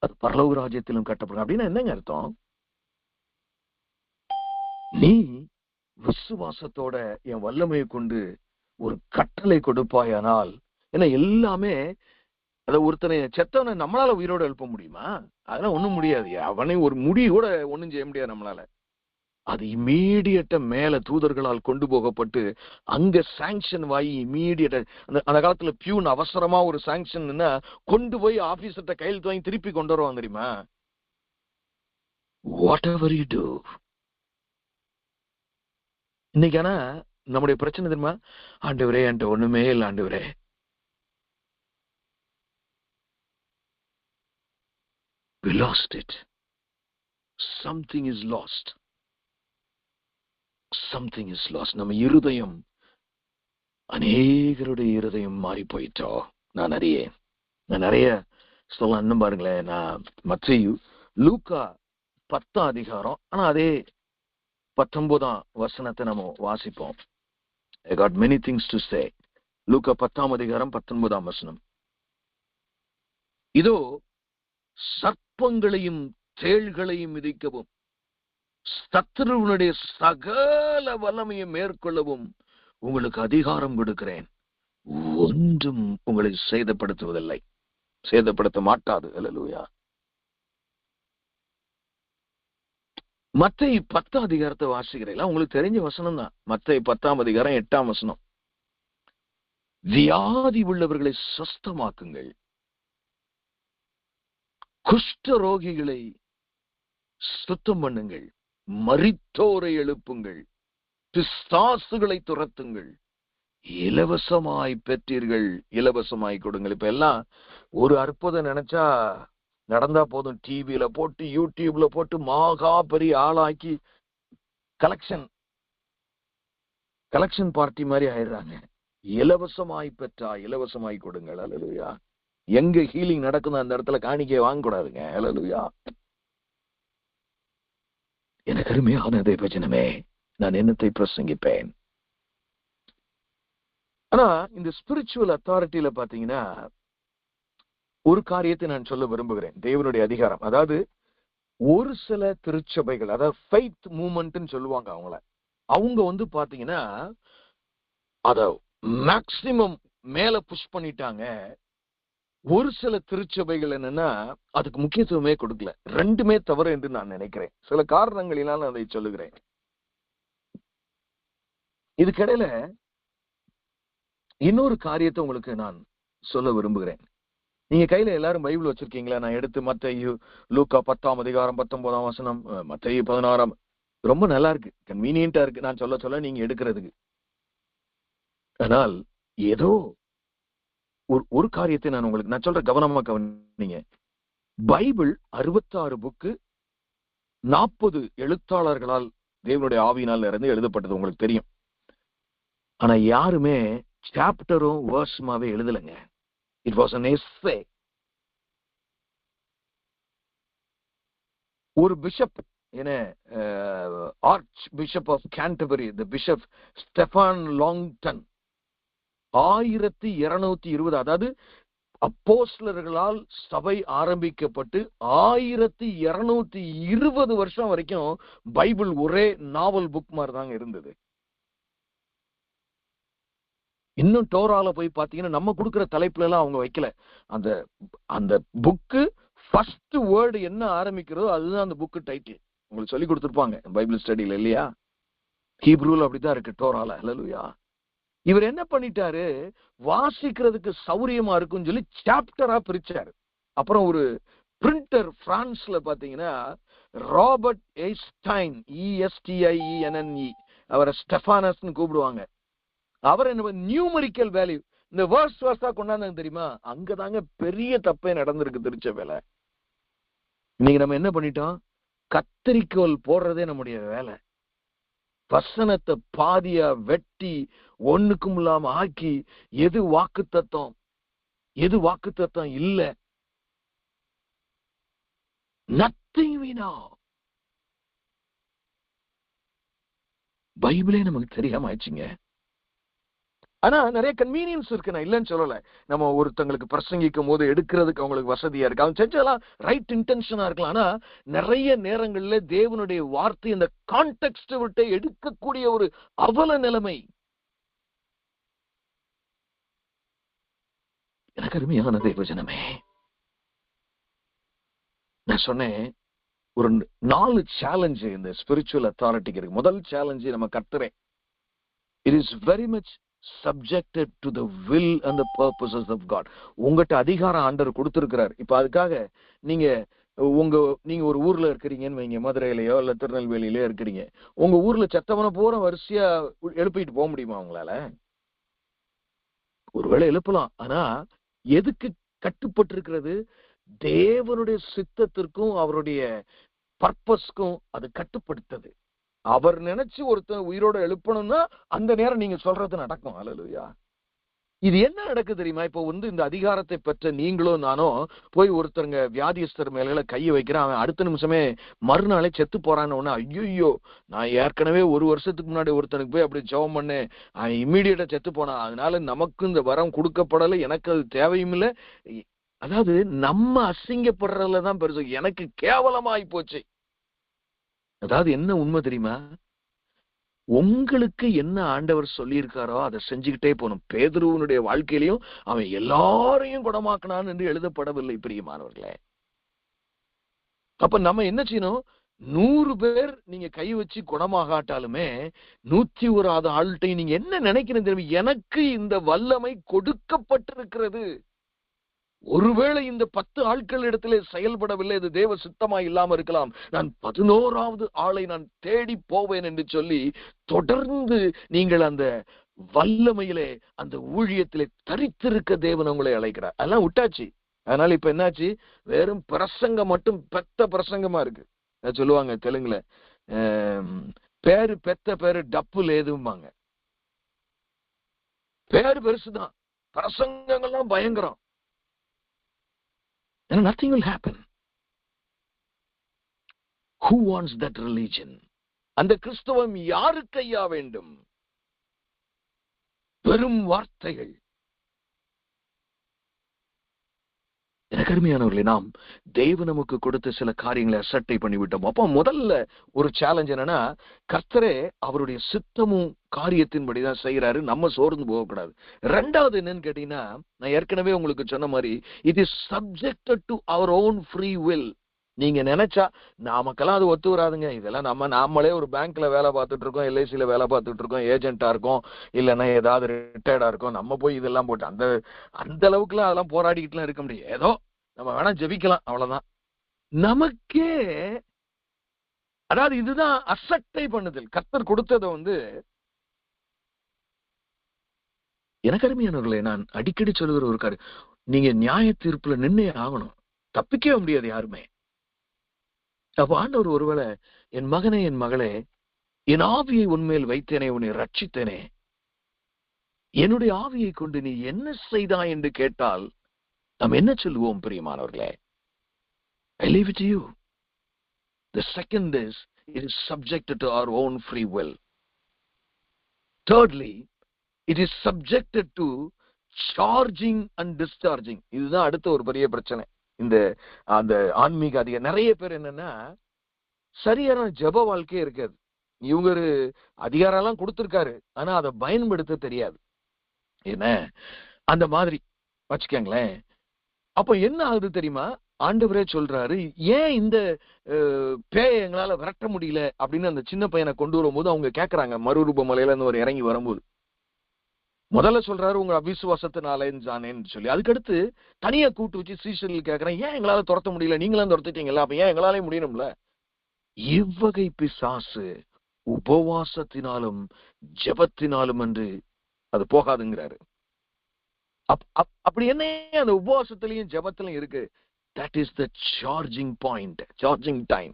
அது பரலோக ராஜ்யத்திலும் கட்டப்படும். அப்படின்னா என்னங்க அர்த்தம்? நீ விசுவாசத்தோட என் வல்லமையை கொண்டு ஒரு கட்டளை கொடுப்பாயானால், ஏன்னா எல்லாமே அத ஒருத்தனை செத்தவனை நம்மளால உயிரோட எழுப்ப முடியுமா? அதெல்லாம் ஒண்ணும் முடியாது. அவனை ஒரு முடி கூட ஒண்ணும் செய்ய முடியாது நம்மளால. அது இம்மீடியட்டா மேல தூதர்களால் கொண்டு போகப்பட்டு அங்க சாங்ஷன் வாங்கி இம்மீடியட்டா, அந்த காலத்துல பியூன் அவசரமா ஒரு சாங்ஷன் கொண்டு போய் ஆபீசர்ட்ட கையெழுத்து வாங்கி திருப்பி கொண்டு வருவாங்க தெரியுமா? What ever you to. இன்னைக்கு ஆனா நம்முடைய பிரச்சனை தெரியுமா? ஆண்டவரே, என்கிட்ட ஒண்ணுமே இல்லை ஆண்டவரே. We lost it. Something is lost. Something is lost. நம்ம இருதயம், அநேகருடைய இருதயம் மாறி போயிட்டோ. நான் நிறைய சொல்ல பாருங்களேன். நான் மத்தேயு, லூக்கா 10ஆம் அதிகாரம், ஆனா அதே 19ஆம் வசனத்தை நம்ம வாசிப்போம். I got many things to say. லூக்கா 10ஆம் அதிகாரம் 19ஆம் வசனம். இதோ சர்ப்பங்களையும் தேள்களையும் மிதிக்கவும் சத்துருவனுடைய சகல வல்லமையை மேற்கொள்ளவும் உங்களுக்கு அதிகாரம் கொடுக்கிறேன், ஒன்றும் உங்களை சேதப்படுத்துவதில்லை, சேதப்படுத்த மாட்டாது. அல்லேலூயா. மத்தேயு 10ஆம் அதிகாரத்தை வாசிக்கிறீங்களா? உங்களுக்கு தெரிஞ்ச வசனம் தான். மத்தேயு 10ஆம் அதிகாரம் 8ஆம் வசனம். வியாதி உள்ளவர்களை சுஸ்தமாக்குங்கள், குஷ்ட ரோகிகளை சுத்தம் பண்ணுங்கள், மரித்தோரை எழுப்புங்கள், பிசாசுகளை துரத்துங்கள், இலவசமாய் பெற்றீர்கள், இலவசமாய் கொடுங்கள். இப்ப எல்லாம் ஒரு அற்புதம் நினைச்சா நடந்தா போதும், டிவியில போட்டு யூடியூப்ல போட்டு மாகா பெரிய ஆளாக்கி கலெக்ஷன் பார்ட்டி மாதிரி ஆயிடுறாங்க. இலவசமாய் பெற்றா இலவசமாய் கொடுங்கள். அல்லேலூயா. எங்க ஹீலிங் நடக்குதோ அந்த இடத்துல காணிக்கை வாங்க கூடாதுங்க. அல்லேலூயா. எனக்கு அருமையான தேவஜனமே, நான் என்னத்தை பிரசங்கிப்பேன்? ஆனா இந்த ஸ்பிரிச்சுவல் அத்தாரிட்டியில பாத்தீங்கன்னா ஒரு காரியத்தை நான் சொல்ல விரும்புகிறேன். தேவனுடைய அதிகாரம், அதாவது ஒரு சில திருச்சபைகள், அதாவது ஃபெய்த் மூவ்மெண்ட்னு சொல்லுவாங்க அவங்க பாத்தீங்கன்னா அத மேக்சிமம் மேல புஷ் பண்ணிட்டாங்க. ஒரு சில திருச்சபைகள் என்னன்னா அதுக்கு முக்கியத்துவமே கொடுக்கல. ரெண்டுமே தவறு என்று நான் நினைக்கிறேன். சில காரணங்களினால் அதை சொல்லுகிறேன். இதுக்கிடையில இன்னொரு காரியத்தை உங்களுக்கு நான் சொல்ல விரும்புகிறேன். நீங்க கையில எல்லாரும் பைபிள் வச்சிருக்கீங்களா? நான் எடுத்து மத்தேயு, லூக்கா 10ஆம் அதிகாரம் 19ஆம் வசனம், மத்தேயு 16, ரொம்ப நல்லா இருக்கு, கன்வீனியன்டா இருக்கு நான் சொல்ல நீங்க எடுக்கிறதுக்கு. ஆனால் ஏதோ ஒரு காரியத்தை நான் சொல்ற கவனமா கவனிங்க. பைபிள் 66 புக்கு, 40 எழுத்தாளர்களால் தேவனுடைய ஆவியினால் இருந்து எழுதப்பட்டது, உங்களுக்கு தெரியும். ஆனா யாருமே சாப்டரும் வேர்ஸுமாவே எழுதலைங்க. It was an essay. ஒரு bishop, archbishop of Canterbury, the bishop Stephen Langton, 1220, அதாவது அப்போஸ்தலர்களால் சபை ஆரம்பிக்கப்பட்டு 1220 வருஷம் வரைக்கும் பைபிள் ஒரே நாவல் புக் மாதிரி தாங்க இருந்தது. இன்னும் டோரால போய் பாத்தீங்கன்னா நம்ம கொடுக்கிற தலைப்புல எல்லாம் அவங்க வைக்கல. அந்த புக்கு ஃபர்ஸ்ட் வேர்டு என்ன ஆரம்பிக்கிறதோ அதுதான் அந்த புக்கு டைட்டில். உங்களுக்கு சொல்லி கொடுத்துருப்பாங்க பைபிள் ஸ்டடியில, இல்லையா? ஹீப்ரூல அப்படிதான் இருக்கு, டோரால. அல்லேலூயா. இவர் என்ன பண்ணிட்டாரு, வாசிக்கிறதுக்கு சௌரியமா இருக்குன்னு சொல்லி சாப்டரா பிரிச்சாரு. அப்புறம் ஒரு பிரிண்டர் பிரான்ஸ்ல பாத்தீங்கன்னா ராபர்ட் எய்ஸ்டைன், ESTIENNE, அவரை ஸ்டெஃபானஸ்னு கூப்பிடுவாங்க. அவர் என்ன நியூமரிக்கல் வேல்யூ இந்த வேர்ஸா கொண்டாந்தாங்க தெரியுமா? அங்கதாங்க பெரிய தப்பே நடந்திருக்கு திருச்சபையில. இன்னைக்கு நம்ம என்ன பண்ணிட்டோம், கத்தரிக்கோல் போடுறதே நம்முடைய வேலை. வசனத்தை பாதியா வெட்டி ஒண்ணுக்கும் இல்லாம ஆக்கி எது வாக்குத்தத்தம் இல்ல, நத்திங் we know. பைபிளே நமக்கு தெரியாம ஆயிடுச்சுங்க. ஆனா நிறைய கன்வீனியன்ஸ் இருக்கு, நான் இல்லைன்னு சொல்லல. நம்ம ஒருத்தங்களுக்கு பிரசங்கிக்கும் போது எடுக்கிறதுக்கு அவங்களுக்கு வசதியா இருக்கு, அவன் செஞ்சதெல்லாம் ரைட் இன்டென்ஷனா இருக்கலாம். ஆனா நிறைய நேரங்கள்ல தேவனுடைய வார்த்தை இந்த கான்டெக்ஸ்ட் விட்டு எடுக்கக்கூடிய ஒரு அவல நிலைமை. எனக்கு அருமையான தேவஜனமே, நான் சொன்னேன் ஒரு 4 சேலஞ்சு இந்த ஸ்பிரிச்சுவல் அத்தாரிட்டிக்கு இருக்கு. முதல் சேலஞ்சு நம்ம கர்த்தரே. It is very much subjected to the will and the purposes of God. உங்ககிட்ட அதிகாரம் ஆண்டவர் கொடுத்திருக்கிறார். இப்ப அதுக்காக நீங்க ஒரு ஊர்ல இருக்கிறீங்கன்னு வைங்க, மதுரையிலயோ இல்ல திருநெல்வேலியிலயோ இருக்கிறீங்க. உங்க ஊர்ல செத்தவன பூரா வரிசையா எழுப்பிட்டு போக முடியுமா உங்களால? ஒருவேளை எழுப்பலாம். ஆனா எதுக்கு கட்டுப்பட்டு இருக்கிறது? தேவனுடைய சித்தத்திற்கும் அவருடைய பர்பஸ்க்கும் அது கட்டுப்படுத்தது. அவர் நினைச்சு ஒருத்தன் உயிரோட எழுப்பணும்னா அந்த நேரம் நீங்க சொல்றது நடக்கும். அல்லேலூயா. இது என்ன நடக்குது தெரியுமா? இப்போ இந்த அதிகாரத்தை பெற்ற நீங்களோ நானோ போய் ஒருத்தருங்க வியாதியஸ்தர் மேல கையை வைக்கிறான், அவன் அடுத்த நிமிஷமே மறுநாளே செத்து போறான்னு உடனே ஐயோ, நான் ஏற்கனவே 1 வருஷத்துக்கு முன்னாடி ஒருத்தனுக்கு போய் அப்படி ஜெபம் பண்ணேன், அவன் இம்மீடியட்டா செத்து போனான், அதனால நமக்கு இந்த வரம் கொடுக்கப்படலை, எனக்கு அது தேவையும் இல்லை. அதாவது நம்ம அசிங்கப்படுறதுலதான் பெருசு, எனக்கு கேவலமாயி போச்சு. அதாவது என்ன உண்மை தெரியுமா? உங்களுக்கு என்ன ஆண்டவர் சொல்லியிருக்காரோ அதை செஞ்சுக்கிட்டே போகணும். பேதுருவனுடைய வாழ்க்கையிலையும் அவன் எல்லாரையும் குணமாக்கினான் என்று எழுதப்படவில்லை பிரியமானவர்களே. அப்ப நம்ம என்ன செய்யணும்? 100 பேர் நீங்க கை வச்சு குணமாகாட்டாலுமே 101 ஆள்கிட்ட நீங்க என்ன நினைக்கிறீங்க தெரியுமா? எனக்கு இந்த வல்லமை கொடுக்கப்பட்டிருக்கிறது. ஒருவேளை இந்த 10 ஆட்கள் இடத்திலே செயல்படவில்லை, இது தேவ சித்தமா இல்லாம இருக்கலாம், நான் 11வது ஆளை நான் தேடி போவேன் என்று சொல்லி தொடர்ந்து நீங்கள் அந்த வல்லமையிலே அந்த ஊழியத்திலே தரித்திருக்க தேவன் உங்களை அழைக்கிறார். அதெல்லாம் விட்டாச்சு. அதனால இப்ப என்னாச்சு, வெறும் பிரசங்கம் மட்டும் பெத்த பிரசங்கமா இருக்கு. சொல்லுவாங்க தெலுங்குல, பேரு பெத்த பேரு டப்பு லேதும்பாங்க. பேரு பெருசுதான், பிரசங்கங்கள்லாம் பயங்கரம். Nothing will happen. Who wants that religion? அந்த கிறிஸ்தவம் யாருக்கு ஐயா வேண்டும்? பெரும் வார்த்தைகள். எனக்கு அருமையானவர்களே, நாம் தேவன் நமக்கு கொடுத்த சில காரியங்களை அசட்டை பண்ணிவிட்டோம். அப்போ முதல்ல ஒரு சேலஞ்ச் என்னன்னா, கர்த்தரே அவருடைய சித்தமும் காரியத்தின்படிதான் செய்யறாரு, நம்ம சோர்ந்து போகக்கூடாது. ரெண்டாவது என்னன்னு கேட்டீங்கன்னா, நான் ஏற்கனவே உங்களுக்கு சொன்ன மாதிரி, இட் இஸ் சப்ஜெக்டட் டு அவர் ஓன் ஃப்ரீ வில். நீங்க நினைச்சா, நமக்கெல்லாம் அது ஒத்து வராதுங்க. இதெல்லாம் நாமளே ஒரு பேங்க்ல வேலை பார்த்துட்டு இருக்கோம், எல்ஐசியில வேலை பார்த்துட்டு இருக்கோம், ஏஜென்ட்டா இருக்கோம், இல்லைன்னா ஏதாவது ரிட்டையர்டா இருக்கோம். நம்ம போய் இதெல்லாம் போட்டு அந்த அளவுக்குலாம் அதெல்லாம் போராடிக்கிட்டுலாம் இருக்க முடியும். ஏதோ நம்ம வேணா ஜெபிக்கலாம், அவ்வளவுதான். நமக்கே, அதாவது இதுதான் அசட்டை பண்ணுதல். கர்த்தர் கொடுத்ததை எனக்கு அருமையானவர்களே, நான் அடிக்கடி சொல்லுகிற ஒரு காரியம், நீங்க நியாய தீர்ப்புல நின்னே ஆகணும், தப்பிக்கவே முடியாது யாருமே. அப்ப ஆண்டவர் ஒருவேளை, என் மகனே என் மகளே, என் ஆவியை உன்மேல் வைத்தேனே, உன்னை ரட்சித்தேனே, என்னுடைய ஆவியை கொண்டு நீ என்ன செய்தாய் என்று கேட்டால் நாம் என்ன சொல்லுவோம் பிரியமானவர்களே? I leave it to you. The second is, it is subjected to our own free will. Thirdly, it is subjected to charging and discharging. இதுதான் அடுத்த ஒரு பெரிய பிரச்சனை. இந்த அந்த ஆன்மீக நிறைய பேர் என்னன்னா, சரியான ஜெப வாழ்க்கையே இருக்காது. இவங்க ஒரு அதிகாரம் எல்லாம் கொடுத்திருக்காரு, ஆனா அதை பயன்படுத்த தெரியாது. என்ன அந்த மாதிரி வச்சுக்கங்களேன். அப்ப என்ன ஆகுது தெரியுமா? ஆண்டவரே சொல்றாரு, ஏன் இந்த பேயை எங்களால விரட்ட முடியல அப்படின்னு அந்த சின்ன பையனை கொண்டு வரும்போது அவங்க கேட்கறாங்க, மறுரூப மலையில இருந்து ஒரு இறங்கி வரும்போது. முதல்ல சொல்றாரு, உங்க அவிசுவாசத்தினாலேன்னு சொல்லி. அதுக்கடுத்து தனியா கூட்டு வச்சு சீஷர்கள் கேட்கறேன், ஏன் எங்களால துரத்த முடியல, நீங்களும் துரத்திட்டீங்களா, அப்ப ஏன் எங்களாலே முடியணும்ல? இவ்வகை பிசாசு உபவாசத்தினாலும் ஜெபத்தினாலும் என்று அது போகாதுங்கிறாரு. அப்படி என்ன அந்த உபவாசத்திலையும் ஜெபத்திலையும் இருக்கு? That is the charging point, charging time.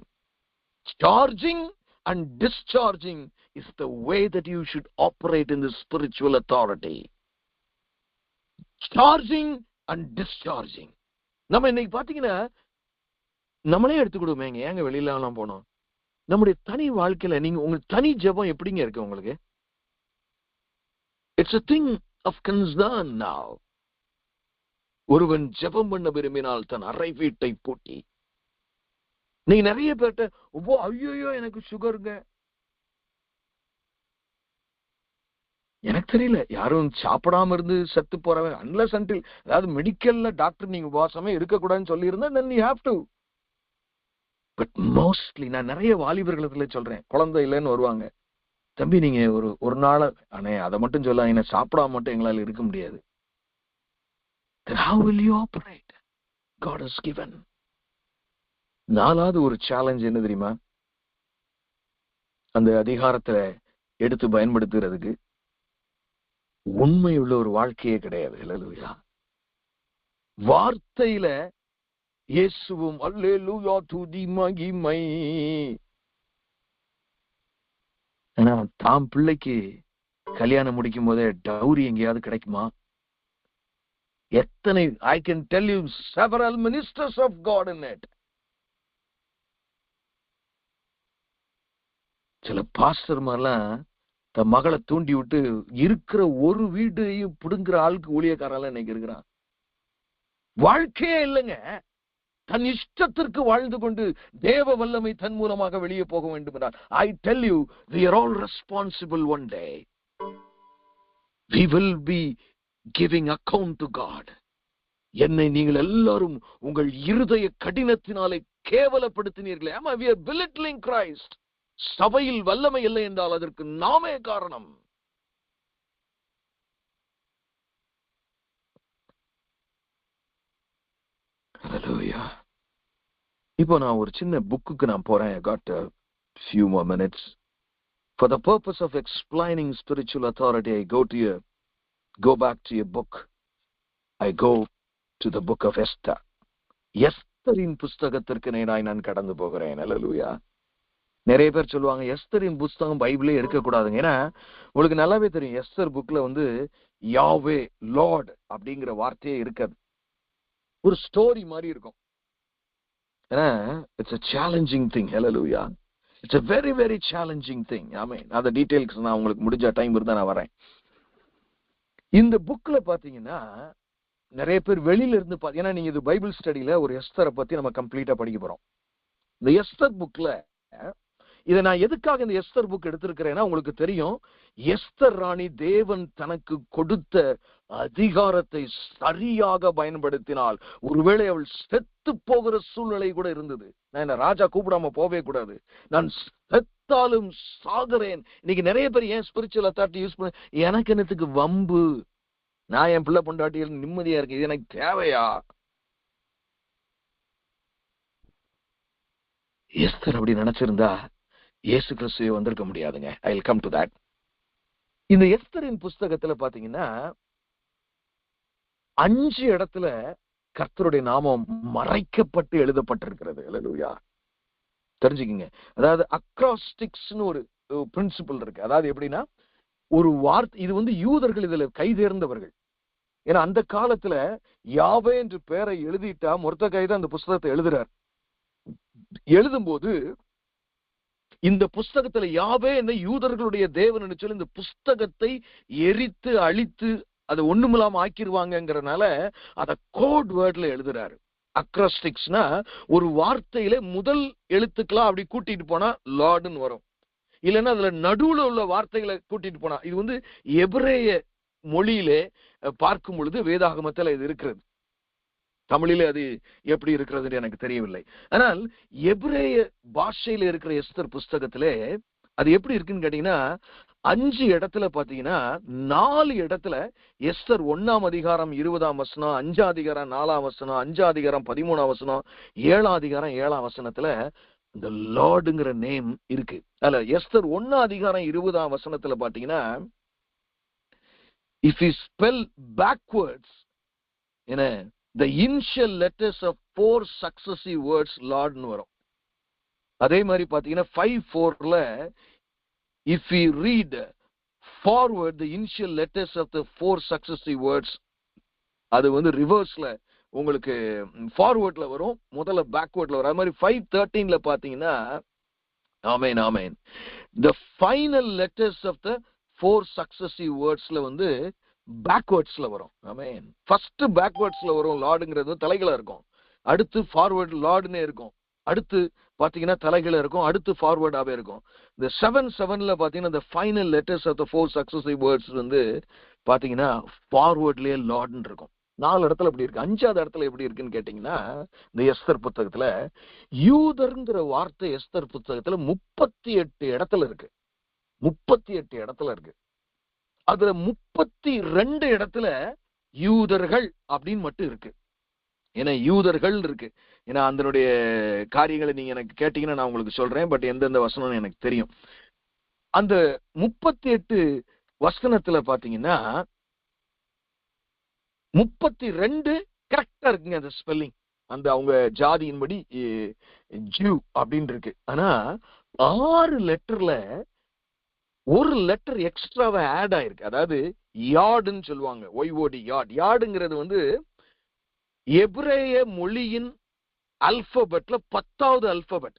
Charging and discharging is the way that you should operate in the spiritual authority. Charging and discharging. நம்ம இன்னைக்கு பாத்தீங்கன்னா, நம்மளே எடுத்துக்கிடுவோமேங்க, ஏங்க வெளியில எல்லாம் போனோம். நம்முடைய தனி வாழ்க்கையில நீங்க உங்க தனி ஜெபம் எப்படிங்க இருக்கு உங்களுக்கு? It's a thing of concern now. ஒருவன் ஜெபம் பண்ண விரும்பினால் தன் அறை வீட்டை பூட்டி. நீங்க நிறைய பேர்ட்ட, ஐயோ எனக்கு சுகருங்க, எனக்கு தெரியல, யாரும் சாப்பிடாம இருந்து செத்து போறவன், அன்லஸ் அன்டில், அதாவது மெடிக்கல்ல டாக்டர் நீங்க உபவாசமே இருக்கக்கூடாதுன்னு சொல்லி இருந்தா then you have to. But mostly நான் நிறைய வாலிபர்களுக்குள்ள சொல்றேன், குழந்தை இல்லைன்னு வருவாங்க, தம்பி நீங்க ஒரு நாள் அண்ணே அதை மட்டும் சொல்ல, என்ன சாப்பிடாம மட்டும் எங்களால இருக்க முடியாது. Then how will you operate? God has given. நாலாவது ஒரு சேலஞ்ச் என்ன தெரியுமா? அந்த அதிகாரத்துல எடுத்து பயன்படுத்துறதுக்கு உண்மை உள்ள ஒரு வாழ்க்கையே கிடையாது. அல்லேலூயா. வார்த்தையில இயேசுவும் அல்லேலூயா துதி மகிமை. ஆனா தாம் பிள்ளைக்கு கல்யாணம் முடிக்கும் போதே டவுரி எங்கேயாவது கிடைக்குமா? எத்தனை, I can tell you several ministers of God in it. சில பாஸ்டர்மாரெல்லாம் தன் மகளை தூண்டி விட்டு இருக்கிற ஒரு வீட்டையும் பிடுங்குற ஆளுக்கு ஊழியக்காரெல்லாம் இன்னைக்கு இருக்கிறான். வாழ்க்கையே இல்லைங்க, தன் இஷ்டத்திற்கு வாழ்ந்து கொண்டு தேவ வல்லமை தன் மூலமாக வெளியே போக வேண்டும் என்றால், I tell you, we are all responsible one day. We will be giving account to God. என்னை நீங்கள் எல்லாரும் உங்கள் இருதய கடினத்தினாலே கேவலப்படுத்தினீர்களே. ஆமா, we are belittling Christ. சபையில் வல்லமை இல்லை என்றால் அதற்கு நாமே காரணம். Hallelujah. இப்போ நான் ஒரு சின்ன புக்குக்கு நான் போறேன். I got a few more minutes. For the purpose of explaining spiritual authority, I go back to your book. I go to the book of Esther. எஸ்தரின் புஸ்தகத்திற்கு நேராய் நான் கடந்து போகிறேன். அல்லேலூயா. நிறைய பேர் சொல்லுவாங்க எஸ்தரின் புஸ்தகம் பைபிளே இருக்கக்கூடாதுங்க. ஏன்னா உங்களுக்கு நல்லாவே தெரியும் எஸ்தர் புக்ல யாவே லார்ட் அப்படிங்கிற வார்த்தையே இருக்காது. ஒரு ஸ்டோரி மாதிரி இருக்கும். ஏன்னா it's a challenging thing. Hallelujah. It's a very very challenging thing. ஆமென். அந்த டீடைல்ஸ் நான் உங்களுக்கு முடிஞ்ச டைம் இருந்தா நான் வரேன். இந்த புக்ல பாத்தீங்கன்னா நிறைய பேர் வெளியில இருந்து ஏன்னா நீங்க இது பைபிள் ஸ்டடியில ஒரு எஸ்தரை பத்தி நம்ம கம்ப்ளீட்டா படிக்க போறோம். இந்த எஸ்தர் புக்ல இதை நான் எதுக்காக இந்த எஸ்தர் புக் எடுத்திருக்கிறேன்னா உங்களுக்கு தெரியும் எஸ்தர் ராணி தேவன் தனக்கு கொடுத்த அதிகாரத்தை சரியாக பயன்படுத்தினால் ஒருவேளை அவள் செத்து போகிற சூழ்நிலை கூட இருந்தது. நான் என்ன ராஜா கூப்பிடாம போவே கூடாது, நான் செத்தாலும் சாகிறேன். இன்னைக்கு நிறைய பேர் ஏன் ஸ்பிரிச்சுவல் அத்தாரிட்டி யூஸ் பண்ண, எனக்கு என்னத்துக்கு வம்பு, நான் என் பிள்ளை பொண்டாட்டியில் நிம்மதியா இருக்கேன், இது எனக்கு தேவையா? எஸ்தர் அப்படி நினைச்சிருந்தா இயேசு கிறிஸ்துவே வந்திருக்க முடியாதுங்க. I will come to that. இந்த எஸ்தரின் புஸ்தகத்துல பாத்தீங்கன்னா 5 இடத்துல கர்த்தருடைய நாமம் மறைக்கப்பட்டு எழுதப்பட்டிருக்கிறது. அல்லேலூயா. தெரிஞ்சுக்கங்க. அதாவது அக்ராஸ்டிக்ஸ்னு ஒரு பிரின்சிபல் இருக்கு. அதாவது எப்படின்னா ஒரு வார்த்தை, இது யூதர்கள் இதுல கைதேர்ந்தவர்கள். ஏன்னா அந்த காலத்துல யாவே என்று பேரை எழுதிட்டா மொர்தெகாய் தான் அந்த புஸ்தகத்தை எழுதுறார். எழுதும்போது இந்த புஸ்தகத்துல யாவே என்ன யூதர்களுடைய தேவன் சொல்லி இந்த புஸ்தகத்தை எரித்து அழித்து அதை ஒண்ணுமில்லாம ஆக்கிடுவாங்கிறனால அத கோட் வேர்ட்ல எழுதுறாரு. அக்ராஸ்டிக்ஸ்னா ஒரு வார்த்தையில முதல் எழுத்துக்களா அப்படி கூட்டிட்டு போனா லார்டுன்னு வரும், இல்லைன்னா அதுல நடுவுல உள்ள வார்த்தைகளை கூட்டிட்டு போனா, இது எபிரேய மொழியிலே பார்க்கும் பொழுது வேதாகமத்துல இது இருக்கிறது. தமிழிலே அது எப்படி இருக்கிறது எனக்கு தெரியவில்லை. ஆனால் எபிரேய பாஷையில இருக்கிற எஸ்தர் புஸ்தகத்திலே அது எப்படி இருக்குன்னு கேட்டீங்கன்னா 5 இடத்துல பாத்தீங்கன்னா 4 இடத்துல எஸ்தர் 1ஆம் அதிகாரம் 20ஆம் வசனம், 5ஆம் அதிகாரம் 4ஆம் வசனம், 5ஆம் அதிகாரம் 13ஆம் வசனம், 7ஆம் அதிகாரம் 7ஆம் வசனத்துல இந்த லார்டுங்கிற நேம் இருக்கு. அல்ல எஸ்தர் 1ஆம் அதிகாரம் 20ஆம் வசனத்துல பாத்தீங்கன்னா if you spell backwards the initial letters of 4 successive words Lord னு வரும். அதே மாதிரி பாத்தீங்கன்னா 5:4ல if we read forward the initial letters of the 4 successive words அது ரிவர்ஸ்ல உங்களுக்கு ஃபார்வர்ட்ல வரும், முதல்ல பேக்வர்ட்ல வரும். அது மாதிரி 5:13ல பாத்தீங்கன்னா ஆமென் ஆமென் the final letters of the 4 successive wordsல பேக்வர்ட்ஸ்ல வரும். ஆமென். ஃபர்ஸ்ட் பேக்வர்ட்ஸ்ல வரும் லார்டுங்கிறது தலைகளா இருக்கும், அடுத்து ஃபார்வர்ட் லார்டுனே இருக்கும், அடுத்து பாத்தீங்கன்னா தலைகளா இருக்கும், அடுத்து ஃபார்வர்டாவே இருக்கும். இந்த 7:7ல பாத்தீங்கன்னா the final letters of the 4 successive words பாத்தீங்கன்னா ஃபார்வர்ட்லயே லார்டுன்னு இருக்கும். 4 இடத்துல எப்படி இருக்கு. 5ஆவது இடத்துல எப்படி இருக்குன்னு கேட்டீங்கன்னா இந்த எஸ்தர் புத்தகத்துல யூதர்ங்கிற வார்த்தை எஸ்தர் புத்தகத்துல 38 இடத்துல இருக்கு. 38 இடத்துல இருக்கு. அதுல 32 இடத்துல யூதர்கள் அப்படின்னு மட்டும் இருக்கு. ஏன்னா யூதர்கள் இருக்கு. ஏன்னா அதனுடைய காரியங்களை நீங்க எனக்கு கேட்டீங்கன்னா நான் உங்களுக்கு சொல்றேன். பட் எந்தெந்த வசனம் எனக்கு தெரியும். அந்த 38 வசனத்துல பாத்தீங்கன்னா 32 கரெக்டா இருக்குங்க அந்த ஸ்பெல்லிங், அந்த அவங்க ஜாதியின்படி ஜூ அப்படின்னு இருக்கு. ஆனா 6 லெட்டர்ல ஒரு லெட்டர் எக்ஸ்ட்ராவா ஆட் ஆயிருக்கு. அதாவது யார்டுன்னு சொல்லுவாங்க, ஒய்ஓடி யார்ட். யார்டுங்கிறது எபிரேய மொழியின் அல்பபெட்ல 10வது அல்பபெட்.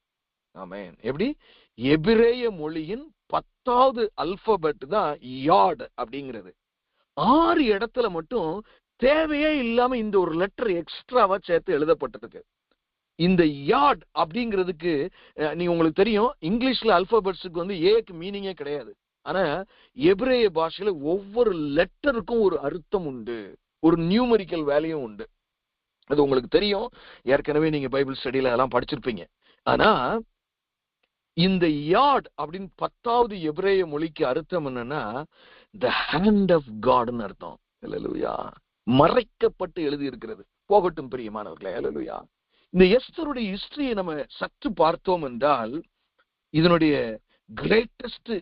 ஆமென். எப்படி எபிரேய மொழியின் 10வது அல்பபெட் தான் யார்டு அப்படிங்கிறது. 6 இடத்துல மட்டும் தேவையே இல்லாம இந்த ஒரு லெட்டர் எக்ஸ்ட்ராவா சேர்த்து எழுதப்பட்டிருக்கு. இந்த யார்ட் அப்படிங்கிறதுக்கு நீங்க உங்களுக்கு தெரியும் இங்கிலீஷ்ல அல்பபெட்ஸுக்கு ஏக்கு மீனிங்கே கிடையாது. ஆனா எபிரேய பாஷையில ஒவ்வொரு லெட்டருக்கும் ஒரு அர்த்தம் உண்டு, ஒரு நியூமரிக்கல் வேல்யூ உண்டு. அது உங்களுக்கு தெரியும், ஏற்கனவே நீங்க பைபிள் ஸ்டடியில எல்லாம் படிச்சிருப்பீங்க. ஆனா இந்த யார்ட் அப்படின்னு 10வது எபிரேய மொழிக்கு அர்த்தம் என்னன்னா the hand of Godன்னு அர்த்தம். அல்லேலூயா. மறைக்கப்பட்டு எழுதி இருக்கிறது. போகட்டும் பிரியமானவர்களே. அல்லேலூயா. இந்த எஸ்தருடைய ஹிஸ்டரியை நம்ம சற்று பார்த்தோம் என்றால் இதனுடைய கிரேட்டஸ்ட்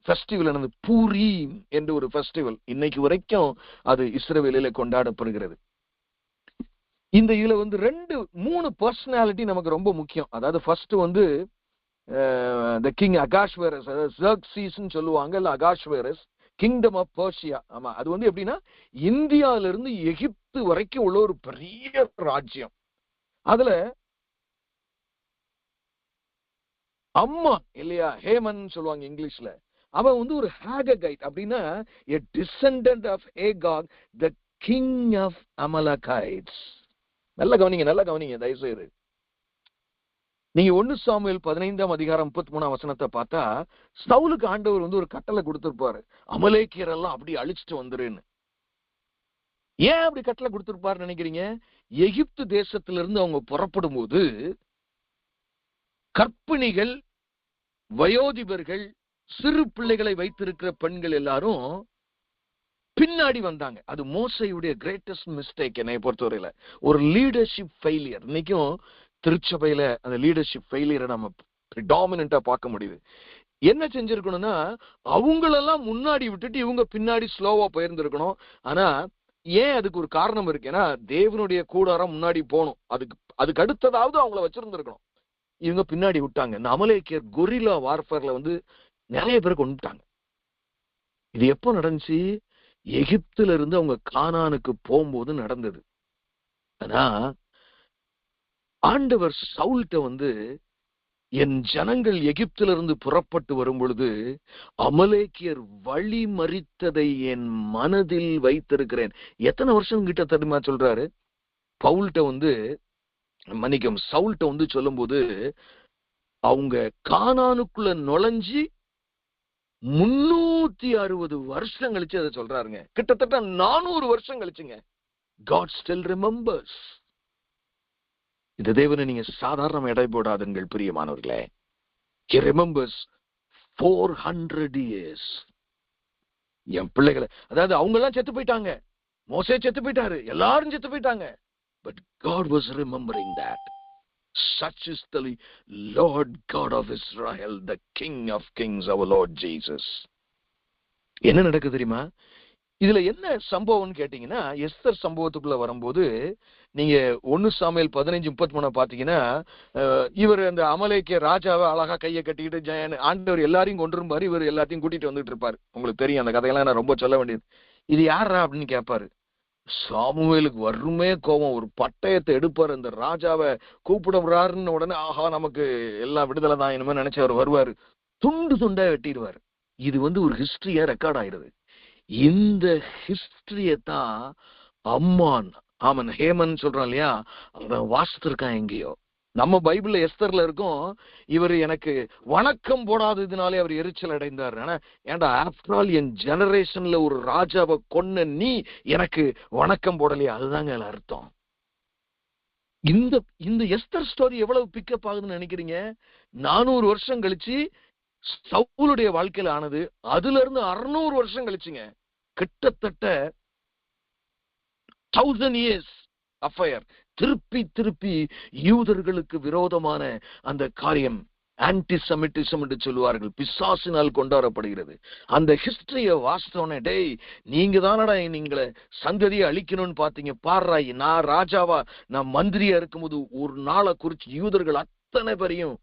ஃபெஸ்டிவல் என்னது, பூரீம் என்ற ஒரு ஃபெஸ்டிவல். இன்னைக்கு வரைக்கும் அது இஸ்ரவேலில கொண்டாடப்படுகிறது. இந்த இதுல வந்து 3 பர்சனாலிட்டி நமக்கு ரொம்ப முக்கியம். அதாவது ஃபர்ஸ்ட் வந்து the king அகாஷ்வேரஸ், அதாவது ஜெர்க்ஸீஸ்னு சொல்லுவாங்க, இல்ல அகாஷ்வேரஸ், கிங்டம் ஆஃப் பர்ஷியா. ஆமா, அது வந்து எப்படின்னா இந்தியால இருந்து எகிப்து வரைக்கும் உள்ள ஒரு பெரிய ராஜ்யம். அதுல அம்மா இல்லையா, ஹேமன் சொல்லுவாங்க இங்கிலீஷ்ல, அவன் வந்து ஒரு ஹாககைட், அப்படின்னா a descendant of Agag, the king of Amalekites. நல்ல கவனிங்க தயவுசெய்து. நீங்க 1 சாமுவேல் 15ஆம் அதிகாரம் 33ஆம் வசனத்தை பார்த்தா, சவுலுக்கு ஆண்டவர் வந்து ஒரு கட்டளை கொடுத்திருப்பாரு, அமலேக்கியர் எல்லாம் அப்படி அழிச்சிட்டு வந்துருன்னு. ஏன் அப்படி கட்டளை கொடுத்திருப்பாரு நினைக்கிறீங்க? எகிப்து தேசத்திலிருந்து அவங்க புறப்படும் போது கர்ப்பிணிகள், வயோதிபர்கள், சிறு பிள்ளைகளை வைத்திருக்கிற பெண்கள் எல்லாரும் பின்னாடி வந்தாங்க. அது மோசையுடைய கிரேட்டஸ்ட் மிஸ்டேக் என்னை பொறுத்தவரையில. ஒரு லீடர்ஷிப் ஃபெயிலியர். இன்னைக்கும் திருச்சபையில அந்த லீடர்ஷிப் ஃபெயிலியரை நம்ம ப்ரிடாமினன்ட்டா பார்க்க முடியுது. என்ன செஞ்சிருக்கணும்னா, அவங்களெல்லாம் முன்னாடி விட்டுட்டு இவங்க பின்னாடி ஸ்லோவா போயிருந்திருக்கணும். ஆனா ஏன், அதுக்கு ஒரு காரணம் இருக்கு. ஏன்னா தேவனுடைய கூடாரம் முன்னாடி போகணும், அதுக்கு அடுத்ததாவது அவங்கள வச்சிருந்திருக்கணும். இவங்க பின்னாடி விட்டாங்க. இந்த அமலேக்கியர் கொரில்லா வார்ஃபேர்ல வந்து நிறைய பேர் கொண்டுட்டாங்க. இது எப்போ நடந்துச்சு? எகிப்துல இருந்து அவங்க கானானுக்கு போகும்போது நடந்தது. ஆனா ஆண்டவர் சவுல்ட்ட வந்து, என் ஜனங்கள் எகிப்துல இருந்து புறப்பட்டு வரும் பொழுது அமலேக்கியர் வழி மறித்ததை என் மனதில் வைத்திருக்கிறேன். எத்தனை வருஷம் கிட்ட தெரியுமா சொல்றாரு? பவுல்ட்ட வந்து மன்னிக்கும் சவுல்ட்ட வந்து சொல்லும் போது, அவங்க கானானுக்குள்ள நுழைஞ்சி 360 வருஷம் கழிச்சு அதை சொல்றாருங்க. கிட்டத்தட்ட 400 வருஷம் கழிச்சுங்க. God still remembers. இந்த தேவனை நீங்க சாதாரண எடை போடாதுங்கள் பிரியமானவர்களே. He remembers 400 years. என் பிள்ளைகளை, அதாவது அவங்க எல்லாம் செத்து போயிட்டாங்க, மோசே செத்து போயிட்டாரு, எல்லாரும் செத்து போயிட்டாங்க. But God was remembering that. Such is the Lord God of Israel, the King of Kings, our Lord Jesus. என்ன நடக்குது தெரியுமா? இதுல என்ன சம்பவம்னு கேட்டீங்கன்னா, எஸ்தர் சம்பவத்துக்குள்ள வரும்போது நீங்க 1 சாமுவேல் 15:33 பாத்தீங்கன்னா, இவர் அந்த அமலேக்கிய ராஜாவை அழகா கையை கட்டிக்கிட்டு ஆண்டவர் எல்லாரையும் கொண்டிருப்பாரு, இவர் எல்லாத்தையும் கூட்டிட்டு வந்துட்டு இருப்பாரு. உங்களுக்கு தெரியும் அந்த கதையெல்லாம், நான் ரொம்ப சொல்ல வேண்டியது. இது யாரா அப்படின்னு கேட்பாரு. சாமுவேலுக்கு வருமே கோபம், ஒரு பட்டயத்தை எடுப்பாரு, அந்த ராஜாவை கூப்பிடுறாருன்னு உடனே ஆஹா நமக்கு எல்லாம் விடுதலை தான் இனிமே நினைச்சு அவர் வருவாரு, துண்டு துண்டா வெட்டிடுவாரு. இது வந்து ஒரு ஹிஸ்டரியா ரெக்கார்ட் ஆயிடுது. இந்த ஹிஸ்டரியத்தான் ஆமன் ஹேமன் சொல்றான் இல்லையா, அவன் வாசித்திருக்கான் எங்கேயோ. நம்ம பைபிள்ல எஸ்தர்ல இருக்கும், இவர் எனக்கு வணக்கம் போடாததுனாலே அவர் எரிச்சல் அடைந்தார். ஆனா ஏன்டா, ஆஃப்டர் ஆல் என் ஜெனரேஷன்ல ஒரு ராஜாவை கொன்ன நீ எனக்கு வணக்கம் போடலையா? அதுதாங்க அர்த்தம். இந்த எஸ்தர் ஸ்டோரி எவ்வளவு பிக்கப் ஆகுதுன்னு நினைக்கிறீங்க? 400 வருஷம் கழிச்சு சவுலுடைய வாழ்க்கையில ஆனது, அதுல இருந்து 600 வருஷம் கழிச்சுங்க. கிட்டத்தட்ட 1000 years அஃபயர். திருப்பி யூதர்களுக்கு விரோதமான அந்த காரியம், ஆன்டிசெமிட்டிசம் என்று சொல்லுவார்கள், பிசாசினால் கொண்டாடப்படுகிறது. அந்த ஹிஸ்டரிய வாசித்தோன்னே, டேய் நீங்க தானடா நீங்களை சந்ததியை அழிக்கணும்னு பாத்தீங்க, பாடுறா நான் ராஜாவா நான் மந்திரியா இருக்கும்போது ஒரு நாளை குறிச்சு யூதர்கள் அத்தனை பேரையும்.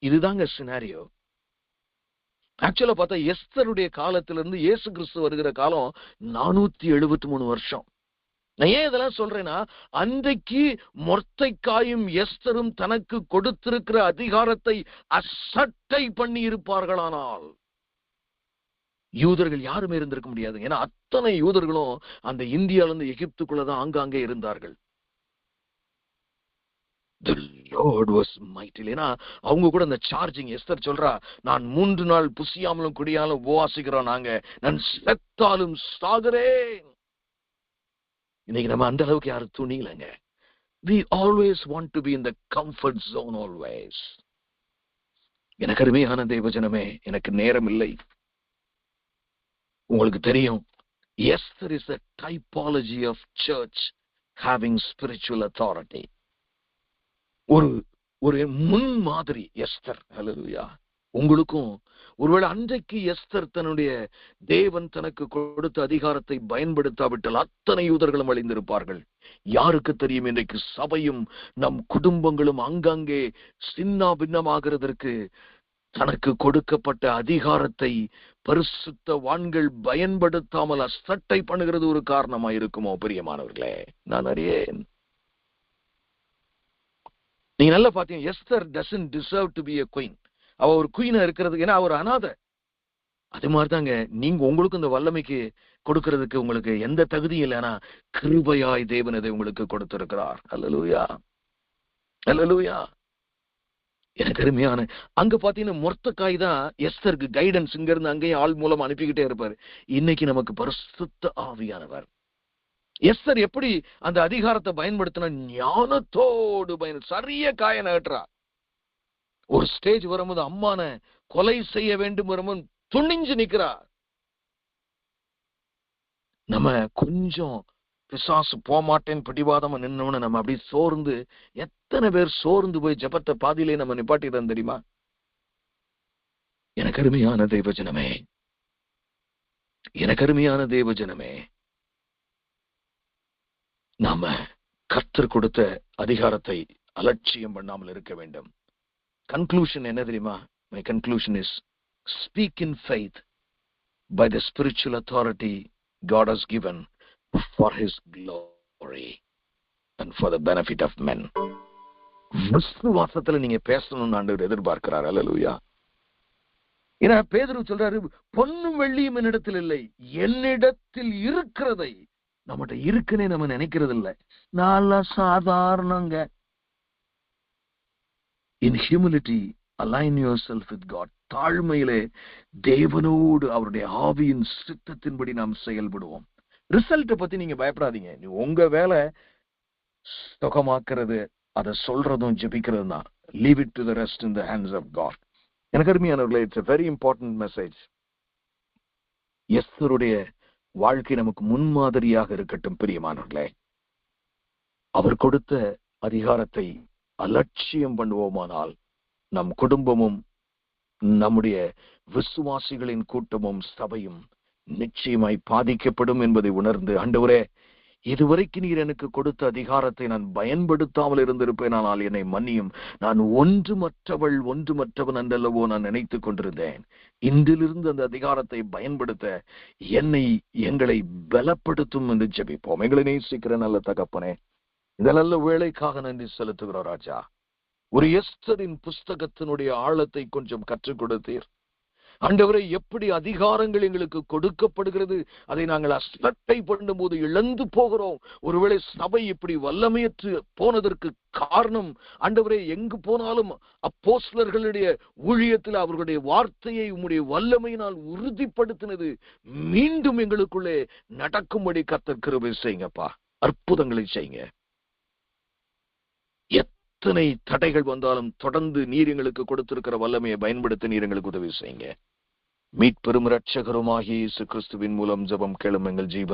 இதுதாங்க சினாரியோ. ஆக்சுவலா பார்த்தா எஸ்தருடைய காலத்திலிருந்து இயேசு கிறிஸ்து வருகிற காலம் 473 வருஷம். நான் ஏன் இதெல்லாம் சொல்றேன்னா, அன்றைக்கு மொர்தெக்காயும் எஸ்தரும் தனக்கு கொடுத்திருக்கிற அதிகாரத்தை அசட்டை பண்ணி இருப்பார்களானால் யூதர்கள் யாருமே இருந்திருக்க முடியாது. ஏன்னா அத்தனை யூதர்களும் அந்த இந்தியால இருந்து எகிப்துக்குள்ளதான் ஆங்காங்கே இருந்தார்கள். The Lord was mighty. ஏன்னா அவங்க கூட அந்த சார்ஜிங், எஸ்தர் சொல்றா, நான் 3 நாள் புசியாமலும் குடியாமலும் உபவாசிக்கிறோம், நாங்க நான் செத்தாலும் சாகிறேன். இன்னைக்கு நம்ம அந்த அளவுக்கு யாரும் துணிலங்க. We always want to be in the comfort zone always. எனக்கு அருமையான தேவஜனமே, எனக்கு நேரம் இல்லை. உங்களுக்கு தெரியும், Esther is the typology of church having spiritual authority. ஒரு முன் மாதிரி எஸ்தர். ஹல்லேலூயா. உங்களுக்கும் ஒருவேளை அன்றைக்கு எஸ்தர் தன்னுடைய தேவன் தனக்கு கொடுத்த அதிகாரத்தை பயன்படுத்தாவிட்டால் அத்தனை யூதர்களும் அழிந்திருப்பார்கள். யாருக்கு தெரியும், இன்றைக்கு சபையும் நம் குடும்பங்களும் அங்கங்கே சின்ன பின்னமாகிறதற்கு தனக்கு கொடுக்கப்பட்ட அதிகாரத்தை பரிசுத்தவான்கள் பயன்படுத்தாமல் அசட்டை பண்ணுகிறது ஒரு காரணமா இருக்குமோ? பிரியமானவர்களே, நான் அறியேன். நீங்க நல்லா பாத்தீங்க, Esther doesn't deserve to be a queen. அவ ஒரு குயினா இருக்கிறதுக்கு, ஏன்னா அவர் அனாதை. அது மாதிரிதாங்க நீங்க உங்களுக்கு இந்த வல்லமைக்கு கொடுக்கிறதுக்கு உங்களுக்கு எந்த தகுதியும் இல்லைன்னா கிருபையாய் தேவன் அதை உங்களுக்கு கொடுத்திருக்கிறார். அல்லேலூயா, அல்லேலூயா. எனக்கு அருமையான அங்க பாத்தீங்கன்னா மொர்தெகாய் தான் எஸ்தருக்கு கைடன்ஸ் இங்க இருந்து அங்கேயும் ஆள் மூலம் அனுப்பிக்கிட்டே இருப்பாரு. இன்னைக்கு நமக்கு பரிசுத்த ஆவியானவர். எஸ்தர் எப்படி அந்த அதிகாரத்தை பயன்படுத்தின? ஞானத்தோடு சரியா காய நகற்றா. ஒரு ஸ்டேஜ் வரும்போது அம்மான கொலை செய்ய வேண்டும் வரும்போது துணிஞ்சு நிக்கிறா. நம்ம கொஞ்சம் பிசாசு போமாட்டேன் பிடிவாதமா நின்னோன்னு நம்ம அப்படி சோர்ந்து, எத்தனை பேர் சோர்ந்து போய் ஜபத்தை பாதியிலே நம்ம நிப்பாட்டிதான் தெரியுமா? எனக்கு அருமையான தேவஜனமே, எனக்கு அருமையான தேவஜனமே, நாம கர்த்தர் கொடுத்த அதிகாரத்தை அலட்சியம் பண்ணாமல் இருக்க வேண்டும். கன்க்ளூஷன் என்ன தெரியுமா? My conclusion is, speak in faith by the spiritual authority God has given for His glory and for the benefit of men. விசுவாசத்துல நீங்க பேசணும்னு ஆண்டவர் எதிர்பார்க்கிறார். அல்லேலூயா. ஏன்னா பேதுரு சொல்றாரு, பொன்னும் வெள்ளியும் என்னிடத்தில் இல்லை, என்னிடத்தில் இருக்கிறதை. நம்மகிட்ட இருக்குன்னே நம்ம நினைக்கிறது இல்லை. நல்ல சாதாரணங்க. In humility, align yourself with God. தாழ்மையிலே தேவனோடு அவருடைய ஆவியின் சித்தத்தின்படி நாம் செயல்படுவோம். ரிசல்ட்டை பத்தி நீங்க பயப்படாதீங்க. நீ உங்க வேலை சுகமாக்குறது, அதை சொல்றதும் ஜெபிக்கிறதும் தான். Leave it to the rest in the hands of God. எனக்கு அருமையானவர்களே, it's a very important message. எஸ்தருடைய வாழ்க்கை நமக்கு முன்மாதிரியாக இருக்கட்டும். பிரியமானவர்களே, அவர் கொடுத்த அதிகாரத்தை அலட்சியம் பண்ணுவோமானால் நம் குடும்பமும் நம்முடைய விசுவாசிகளின் கூட்டமும் சபையும் நிச்சயமாய் பாதிக்கப்படும் என்பதை உணர்ந்து, ஆண்டவரே, இதுவரைக்கும் நீர் எனக்கு கொடுத்த அதிகாரத்தை நான் பயன்படுத்தாமல் இருந்திருப்பேன், ஆனால் என்னை மன்னியும். நான் ஒன்றுமற்றவன் என்றல்லவோ நான் நினைத்துக் கொண்டிருந்தேன். இன்றிலிருந்து அந்த அதிகாரத்தை பயன்படுத்த எங்களை பலப்படுத்தும் என்று ஜெபிப்போம். எங்களை நேசிக்கிற நல்ல தகப்பனே, இந்த நல்ல வேளைக்காக நன்றி செலுத்துகிறோம் ராஜா. ஒரு எஸ்தரின் புஸ்தகத்தினுடைய ஆழத்தை கொஞ்சம் கற்றுக் கொடுத்தீர். ஆண்டவரை, எப்படி அதிகாரங்கள் எங்களுக்கு கொடுக்கப்படுகிறது, அதை நாங்கள் அசட்டை பண்ணும் போது இழந்து போகிறோம். ஒருவேளை சபை இப்படி வல்லமையற்று போனதற்கு காரணம், ஆண்டவரே, எங்கு போனாலும் அப்போஸ்தலர்களுடைய ஊழியத்தில் அவர்களுடைய வார்த்தையை உம்முடைய வல்லமையினால் உறுதிப்படுத்தினது மீண்டும் எங்களுக்குள்ளே நடக்கும்படி கர்த்தர் கிருபை செய்யுங்கப்பா. அற்புதங்களை செய்யுங்க. எத்தனை தடைகள் வந்தாலும் தொடர்ந்து நீர் எங்களுக்கு கொடுத்திருக்கிற வல்லமையை பயன்படுத்த நீர் எங்களுக்கு உதவி செய்யுங்க. மீட்பெரும் இரட்சகருமாகிய இயேசு கிறிஸ்துவின் மூலம் ஜெபம் கேளும் எங்கள் ஜீவன்